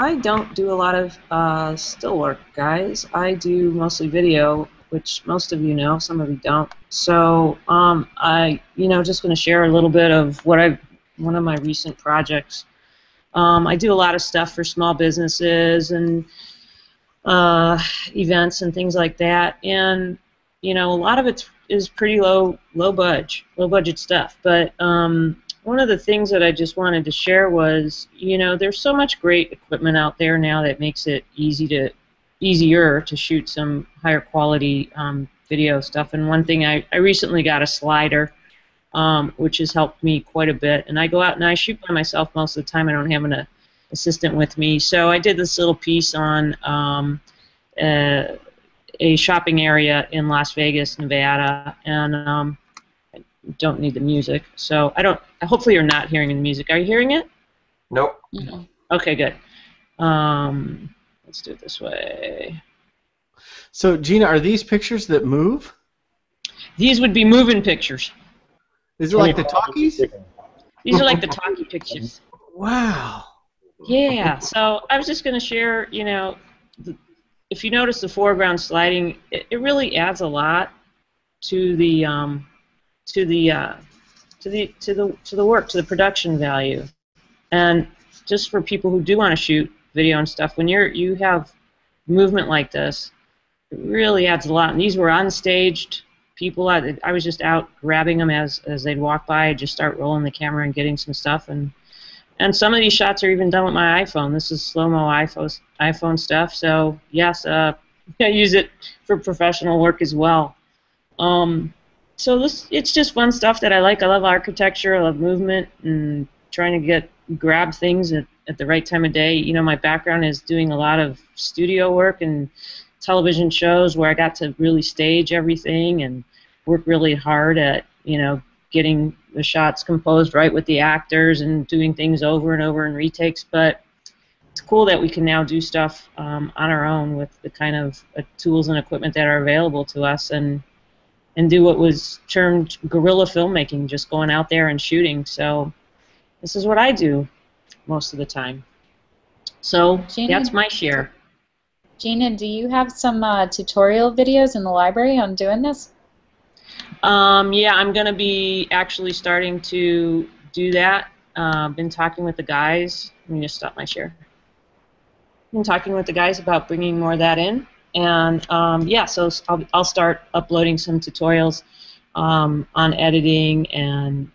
D: I don't do a lot of still work, guys. I do mostly video, which most of you know, some of you don't. So just going to share a little bit of one of my recent projects. I do a lot of stuff for small businesses and events and things like that, and a lot of it is pretty low budget stuff. But one of the things that I just wanted to share was, there's so much great equipment out there now that makes it easier to shoot some higher quality video stuff. And one thing, I recently got a slider, which has helped me quite a bit. And I go out and I shoot by myself most of the time. I don't have an assistant with me. So I did this little piece on a shopping area in Las Vegas, Nevada, and I don't need the music. So hopefully you're not hearing the music. Are you hearing it?
C: Nope.
B: Mhm.
D: Okay, good. Let's do it this way.
E: So, Gina, are these pictures that move?
D: These would be moving pictures.
E: Is it like the talkies?
D: These are like the talkie pictures.
E: Wow.
D: Yeah, so I was just going to share, if you notice the foreground sliding, it really adds a lot to the work, to the production value. And just for people who do want to shoot video and stuff, when you have movement like this, it really adds a lot. And these were unstaged people. I was just out grabbing them as they'd walk by. I'd just start rolling the camera and getting some stuff. And some of these shots are even done with my iPhone. This is slow-mo iPhone stuff. So yes, I use it for professional work as well. So it's just fun stuff that I like. I love architecture. I love movement and trying to grab things at the right time of day. My background is doing a lot of studio work and television shows where I got to really stage everything and work really hard at getting the shots composed right with the actors and doing things over and over in retakes. But it's cool that we can now do stuff on our own with the kind of tools and equipment that are available to us and do what was termed guerrilla filmmaking, just going out there and shooting. So this is what I do most of the time. So
B: Gina,
D: that's my share.
B: Gina, do you have some tutorial videos in the library on doing this?
D: Yeah, I'm going to be actually starting to do that. Been talking with the guys. Let me just stop my share. Been talking with the guys about bringing more of that in. And yeah, so I'll start uploading some tutorials on editing and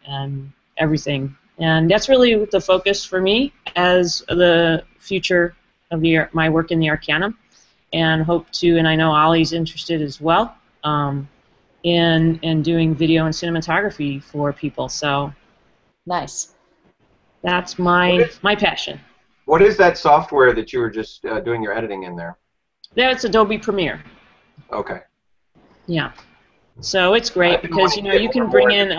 D: everything. And that's really the focus for me as the future of my work in the Arcanum. And hope to, and I know Ollie's interested as well, in doing video and cinematography for people. So
B: nice.
D: That's my passion.
C: What is that software that you were just doing your editing in there?
D: That's Adobe Premiere.
C: Okay.
D: Yeah. So it's great because you can bring in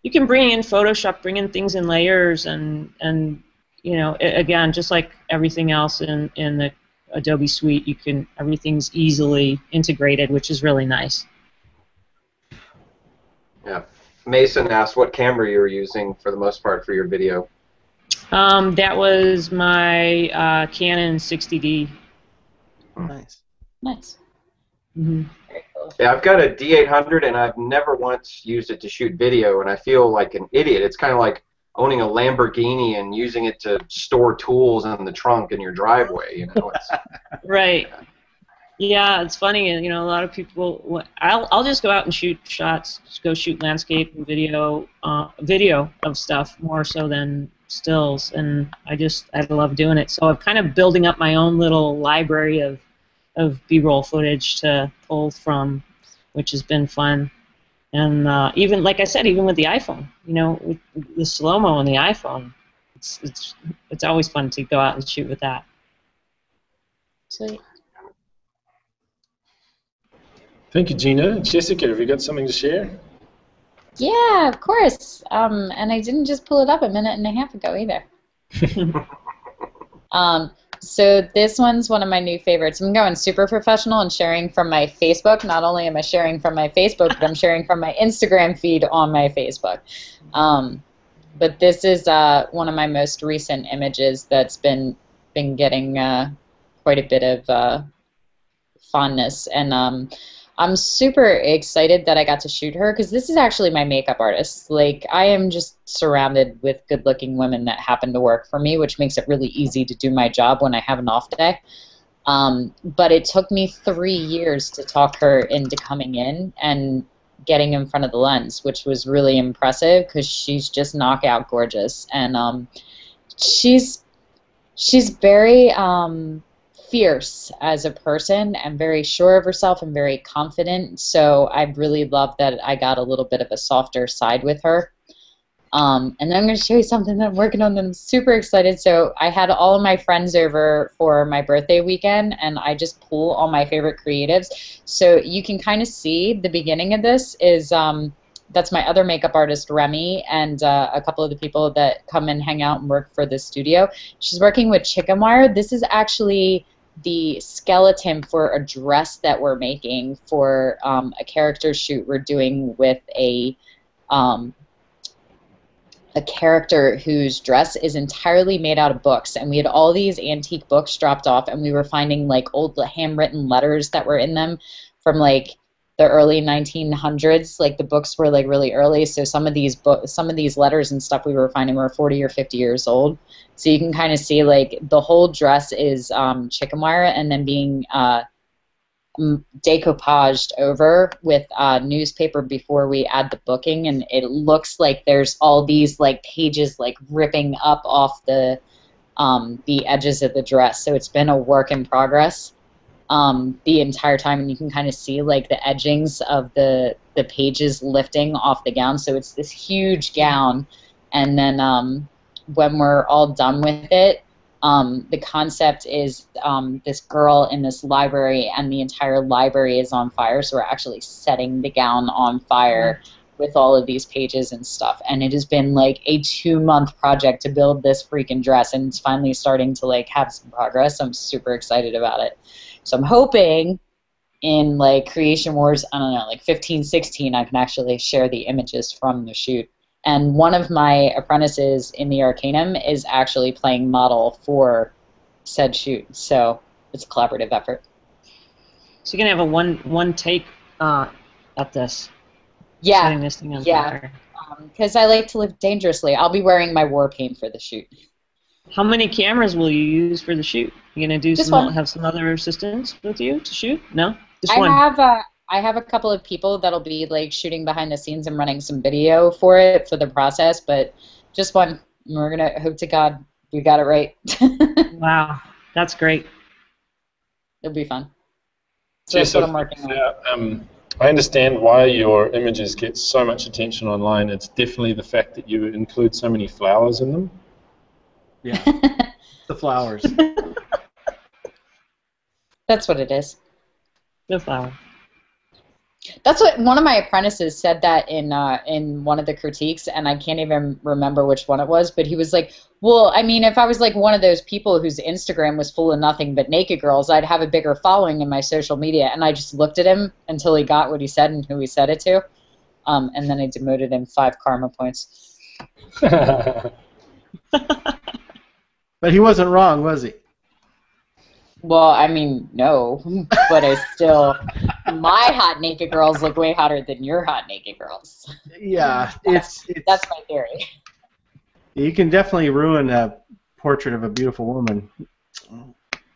D: Photoshop, bring in things in layers, and again, just like everything else in the Adobe Suite, everything's easily integrated, which is really nice.
C: Yeah. Mason asked what camera you were using for the most part for your video.
D: That was my Canon 60D.
E: Nice.
B: Nice.
D: Mm-hmm.
B: Very cool.
C: Yeah, I've got a D800 and I've never once used it to shoot video, and I feel like an idiot. It's kind of like owning a Lamborghini and using it to store tools in the trunk in your driveway. It's
D: Right. Yeah, it's funny. A lot of people. I'll just go out and shoot shots. Just go shoot landscape and video of stuff more so than stills, and I love doing it. So I'm kind of building up my own little library of B-roll footage to pull from, which has been fun. And even like I said, even with the iPhone, with the slow-mo on the iPhone, it's always fun to go out and shoot with that.
B: Sweet.
A: Thank you, Gina. Jessica, have you got something to share?
B: Yeah, of course. And I didn't just pull it up a minute and a half ago either. So this one's one of my new favorites. I'm going super professional and sharing from my Facebook. Not only am I sharing from my Facebook, but I'm sharing from my Instagram feed on my Facebook. But this is one of my most recent images that's been been getting quite a bit of fondness, and I'm super excited that I got to shoot her, because this is actually my makeup artist. Like, I am just surrounded with good-looking women that happen to work for me, which makes it really easy to do my job when I have an off day. But it took me 3 years to talk her into coming in and getting in front of the lens, which was really impressive, because she's just knockout gorgeous, and she's very fierce as a person, and very sure of herself and very confident. So I really love that I got a little bit of a softer side with her. And then I'm going to show you something that I'm working on that I'm super excited. So I had all of my friends over for my birthday weekend, and I just pull all my favorite creatives. So you can kind of see the beginning of this is that's my other makeup artist, Remy, and a couple of the people that come and hang out and work for the studio. She's working with chicken wire. This is actually the skeleton for a dress that we're making for a character shoot we're doing with a character whose dress is entirely made out of books, and we had all these antique books dropped off, and we were finding like old handwritten letters that were in them from like the early 1900s. Like, the books were like really early, so some of these letters and stuff we were finding were 40 or 50 years old. So you can kind of see like the whole dress is chicken wire, and then being decoupaged over with newspaper before we add the booking, and it looks like there's all these like pages like ripping up off the edges of the dress. So it's been a work in progress the entire time, and you can kind of see like the edgings of the pages lifting off the gown. So it's this huge gown, and then when we're all done with it, the concept is this girl in this library, and the entire library is on fire, so we're actually setting the gown on fire with all of these pages and stuff. And it has been like a 2-month project to build this freaking dress, and it's finally starting to like have some progress. I'm super excited about it. So I'm hoping in like Creation Wars, I don't know, like 15, 16, I can actually share the images from the shoot. And one of my apprentices in the Arcanum is actually playing model for said shoot. So it's a collaborative effort.
D: So you're going to have a one take at this.
B: Yeah.
D: Setting this thing on fire.
B: Because I like to live dangerously. I'll be wearing my war paint for the shoot.
D: How many cameras will you use for the shoot? You going to do have some other assistants with you to shoot? No? Just one?
B: I have a couple of people that'll be like shooting behind the scenes and running some video for it, for the process, but just one. We're going to hope to God we got it right.
D: Wow. That's great.
B: It'll be fun. So that's what I'm working on.
A: I understand why your images get so much attention online. It's definitely the fact that you include so many flowers in them.
E: Yeah, the flowers.
B: That's what it is.
D: The flower.
B: That's what one of my apprentices said that in one of the critiques, and I can't even remember which one it was, but he was like, well, I mean, if I was like one of those people whose Instagram was full of nothing but naked girls, I'd have a bigger following in my social media. And I just looked at him until he got what he said and who he said it to, and then I demoted him 5 karma points.
E: But he wasn't wrong, was he?
B: Well, I mean, no, but I still, my hot naked girls look way hotter than your hot naked girls.
E: Yeah,
B: that's my theory.
E: You can definitely ruin a portrait of a beautiful woman.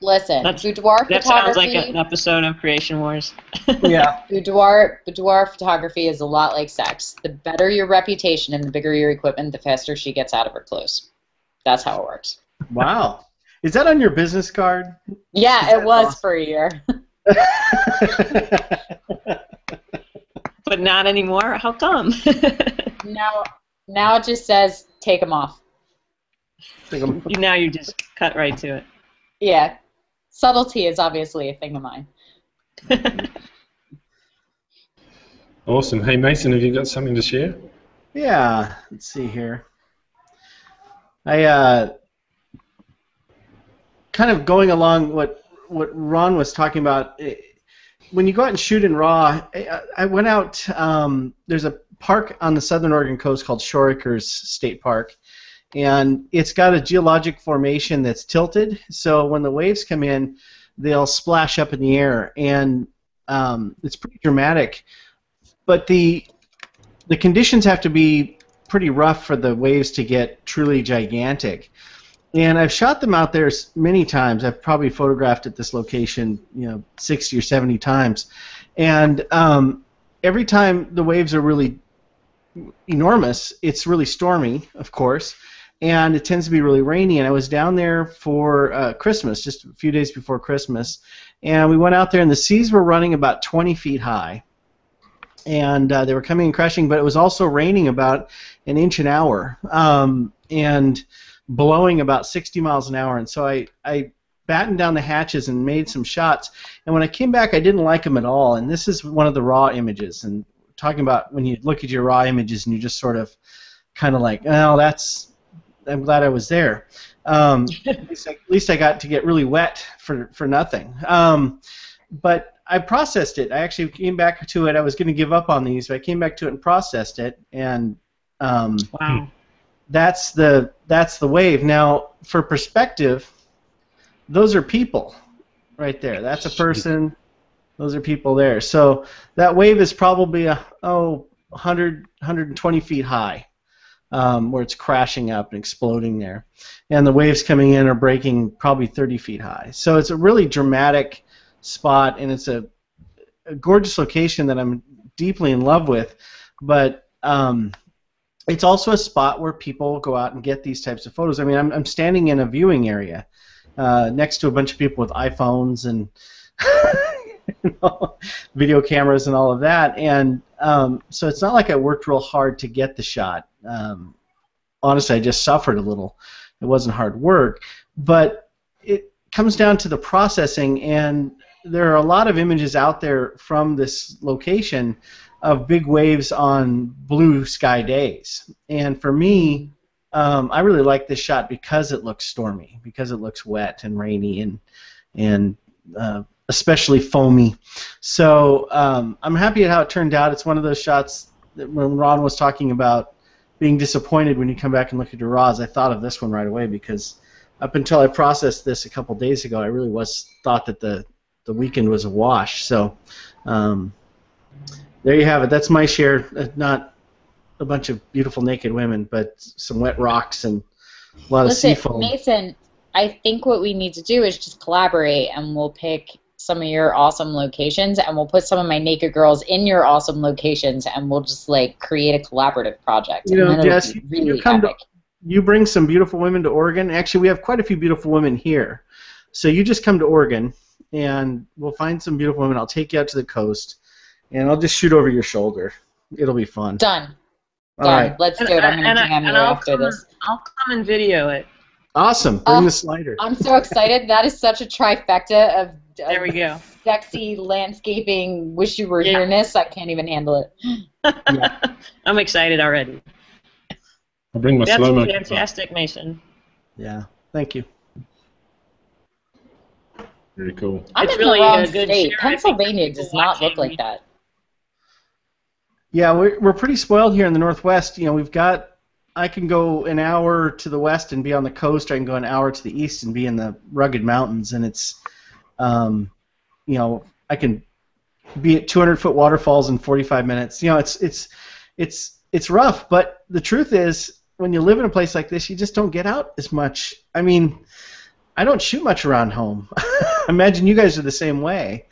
B: Listen, boudoir photography.
D: That sounds like an episode of Creation Wars.
E: Yeah.
B: Boudoir photography is a lot like sex. The better your reputation and the bigger your equipment, the faster she gets out of her clothes. That's how it works.
E: Wow. Is that on your business card?
B: Yeah, it was for a year.
D: But not anymore? How come?
B: Now it just says, take them off.
D: Now you just cut right to it.
B: Yeah. Subtlety is obviously a thing of mine.
A: Awesome. Hey, Mason, have you got something to share?
E: Yeah. Let's see here. I kind of going along what Ron was talking about. When you go out and shoot in RAW, I went out. There's a park on the southern Oregon coast called Shoreacres State Park, and it's got a geologic formation that's tilted. So when the waves come in, they'll splash up in the air, and it's pretty dramatic. But the conditions have to be pretty rough for the waves to get truly gigantic. And I've shot them out there many times. I've probably photographed at this location, 60 or 70 times. And every time the waves are really enormous, it's really stormy, of course, and it tends to be really rainy. And I was down there for Christmas, just a few days before Christmas, and we went out there, and the seas were running about 20 feet high. And they were coming and crashing, but it was also raining about an inch an hour and blowing about 60 miles an hour. And so I battened down the hatches and made some shots. And when I came back, I didn't like them at all. And this is one of the raw images. And talking about when you look at your raw images and you just sort of kind of like, oh, I'm glad I was there. At least I got to get really wet for nothing. But I processed it. I actually came back to it. I was going to give up on these, but I came back to it and processed it, and
D: wow,
E: that's the wave. Now, for perspective, those are people right there. That's a person. Those are people there. So that wave is probably 100, 120 feet high, where it's crashing up and exploding there, and the waves coming in are breaking probably 30 feet high. So it's a really dramatic spot, and it's a gorgeous location that I'm deeply in love with, but it's also a spot where people go out and get these types of photos. I mean, I'm standing in a viewing area next to a bunch of people with iPhones and video cameras and all of that, and so it's not like I worked real hard to get the shot. Honestly, I just suffered a little. It wasn't hard work, but it comes down to the processing, and there are a lot of images out there from this location of big waves on blue sky days. And for me, I really like this shot because it looks stormy, because it looks wet and rainy and especially foamy. So I'm happy at how it turned out. It's one of those shots that when Ron was talking about being disappointed when you come back and look at your raws, I thought of this one right away, because up until I processed this a couple days ago, I really thought that the weekend was a wash. So there you have it. That's my share. Not a bunch of beautiful naked women, but some wet rocks and a lot of sea foam.
B: Mason, I think what we need to do is just collaborate, and we'll pick some of your awesome locations, and we'll put some of my naked girls in your awesome locations, and we'll just like create a collaborative project.
E: Jess, you bring some beautiful women to Oregon. Actually, we have quite a few beautiful women here. So you just come to Oregon, and we'll find some beautiful women. I'll take you out to the coast, and I'll just shoot over your shoulder. It'll be fun.
B: Done.
E: All right.
B: Let's do it. I'm going to DM you after this.
D: I'll come and video it.
E: Awesome. Bring the slider.
B: I'm so excited. That is such a trifecta of
D: there we go.
B: Sexy landscaping, wish you were here-ness. I can't even handle it.
D: Yeah. I'm excited already.
A: I'll bring my slow-mo.
D: That's fantastic, Mason.
E: Yeah. Thank you.
A: Very cool.
B: I'm in the wrong state. Pennsylvania does not look like that.
E: Yeah, we're pretty spoiled here in the Northwest. We've got. I can go an hour to the west and be on the coast. I can go an hour to the east and be in the rugged mountains, and it's, I can be at 200-foot waterfalls in 45 minutes. It's rough, but the truth is, when you live in a place like this, you just don't get out as much. I mean, I don't shoot much around home. I imagine you guys are the same way.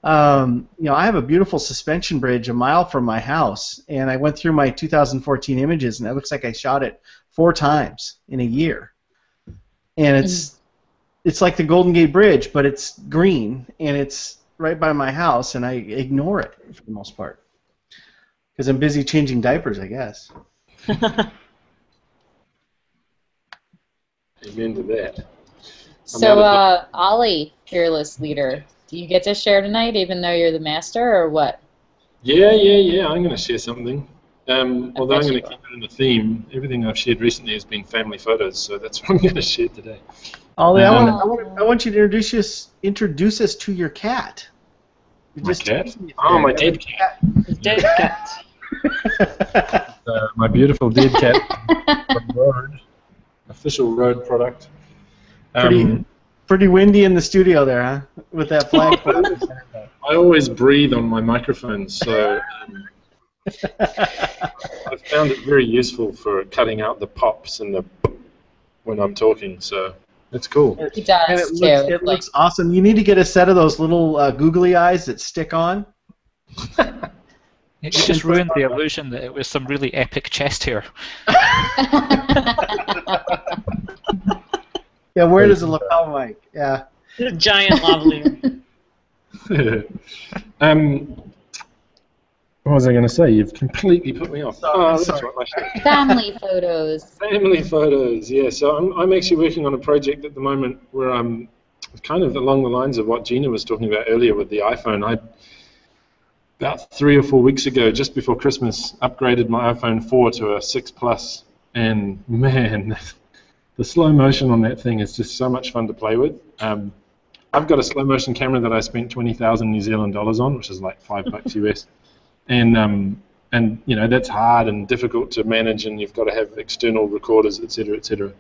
E: I have a beautiful suspension bridge a mile from my house, and I went through my 2014 images, and it looks like I shot it 4 times in a year. And it's like the Golden Gate Bridge, but it's green, and it's right by my house, and I ignore it for the most part because I'm busy changing diapers, I guess.
A: Amen to that.
B: So, Ollie, fearless leader, do you get to share tonight, even though you're the master, or what?
A: Yeah. I'm going to share something. Although I'm going to keep it in the theme. Everything I've shared recently has been family photos, so that's what I'm going to share today.
E: Ollie, I want you to introduce us to your cat.
A: My cat? Oh, my dead cat.
D: Dead cat.
A: My beautiful dead cat from the road. official Rode product.
E: Pretty windy in the studio there, huh? With that flag.
A: I always breathe on my microphone, so I've found it very useful for cutting out the pops and the when I'm talking, so it's cool.
B: It does,
E: and
B: too.
E: It looks awesome. You need to get a set of those little googly eyes that stick on.
G: You just ruined the illusion that it was some really epic chest hair.
E: Yeah, where does the lapel mic? Yeah.
D: A giant lavalier.
A: What was I going to say? You've completely put me off.
E: Sorry.
B: Family photos.
A: Family photos, yeah. So I'm actually working on a project at the moment where I'm kind of along the lines of what Gina was talking about earlier with the iPhone. About 3 or 4 weeks ago, just before Christmas, upgraded my iPhone 4 to a 6 Plus, and man, the slow motion on that thing is just so much fun to play with. I've got a slow motion camera that I spent 20,000 New Zealand dollars on, which is like $5 US, and you know that's hard and difficult to manage, and you've got to have external recorders, etc., etc.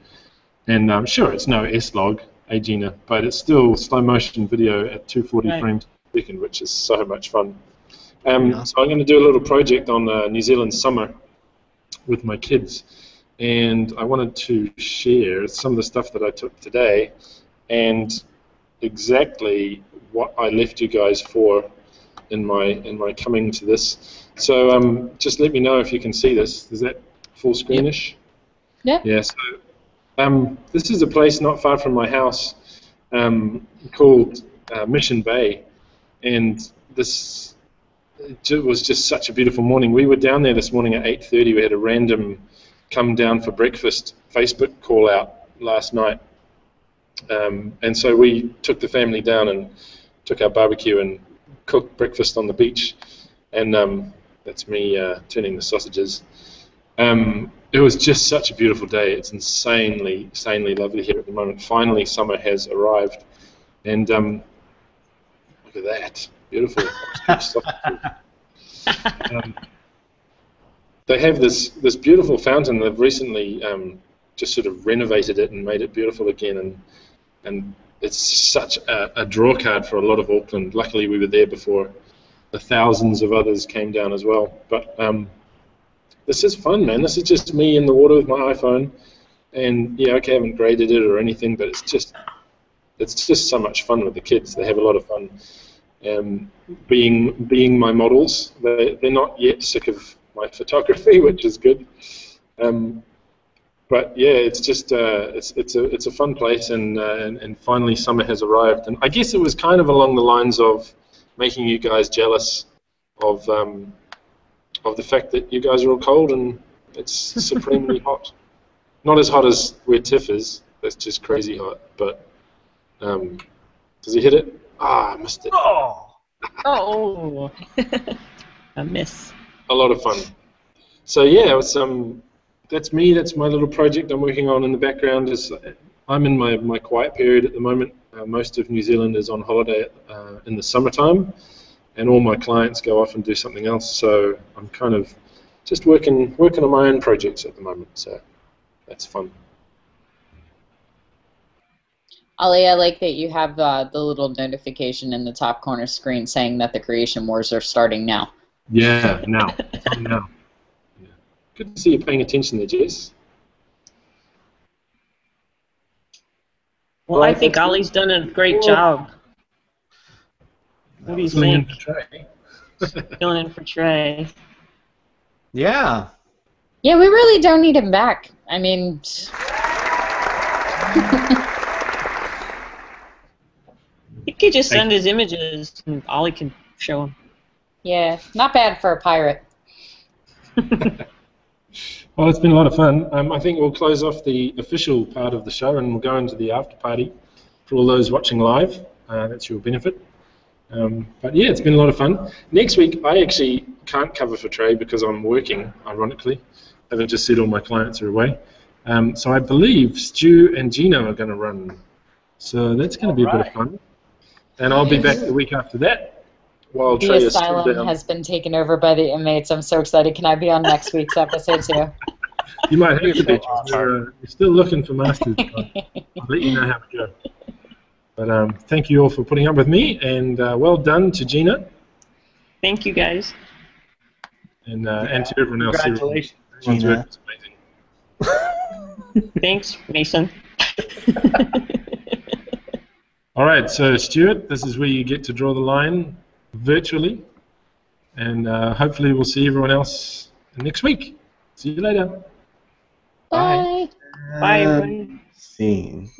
A: And sure, it's no S-Log, Gina, but it's still slow motion video at 240 frames per second, which is so much fun. So I'm going to do a little project on New Zealand summer with my kids, and I wanted to share some of the stuff that I took today and exactly what I left you guys for in my coming to this. So just let me know if you can see this. Is that full screenish?
B: Yeah.
A: Yeah. So this is a place not far from my house called Mission Bay, and this. It was just such a beautiful morning. We were down there this morning at 8:30. We had a random come down for breakfast Facebook call out last night. And so we took the family down and took our barbecue and cooked breakfast on the beach. And that's me turning the sausages. It was just such a beautiful day. It's insanely lovely here at the moment. Finally, summer has arrived. And look at that. Beautiful. They have this beautiful fountain. They've recently just sort of renovated it and made it beautiful again, and it's such a draw card for a lot of Auckland. Luckily, we were there before the thousands of others came down as well. But this is fun, man. This is just me in the water with my iPhone, and yeah, okay, I haven't graded it or anything, but it's just so much fun with the kids. They have a lot of fun. Being my models, they're not yet sick of my photography, which is good. But yeah, it's just it's a fun place, and finally summer has arrived. And I guess it was kind of along the lines of making you guys jealous of the fact that you guys are all cold and it's supremely hot. Not as hot as where Tiff is. That's just crazy hot. But does he hit it? I missed it.
D: Oh, a miss.
A: A lot of fun. So yeah, it's that's me. That's my little project I'm working on in the background. I'm in my quiet period at the moment. Most of New Zealand is on holiday in the summertime, and all my clients go off and do something else. So I'm kind of just working on my own projects at the moment. So that's fun.
B: Ollie, I like that you have the little notification in the top corner screen saying that the Creation Wars are starting now.
A: Yeah, now. Now. Yeah. Good to see you paying attention there, Jess.
D: Well, I think Ollie's done a great job. What do you think? Filling in for Trey.
E: Yeah.
B: Yeah, we really don't need him back. I mean...
D: He could just send his images and Ollie can show them.
B: Yeah, not bad for a pirate.
A: Well, it's been a lot of fun. I think we'll close off the official part of the show and we'll go into the after party for all those watching live. That's your benefit. But yeah, it's been a lot of fun. Next week, I actually can't cover for Trey because I'm working, ironically. I've just said all my clients are away. So I believe Stu and Gino are going to run. So that's going to be a bit of fun. And I'll be back the week after that. While Trey
B: The
A: is still
B: asylum
A: down.
B: has been taken over by the inmates. I'm so excited. Can I be on next week's episode too?
A: You might have to be.
G: Awesome.
A: You're still looking for masters. I'll let you know how to go. But thank you all for putting up with me, and well done to Gina.
D: Thank you, guys.
A: And to everyone else.
E: Congratulations,
A: Everyone's
E: Gina.
A: work was amazing.
D: Thanks, Mason.
A: All right, so Stuart, this is where you get to draw the line virtually, and hopefully we'll see everyone else next week. See you later.
B: Bye.
D: Bye, everyone.
E: Scene.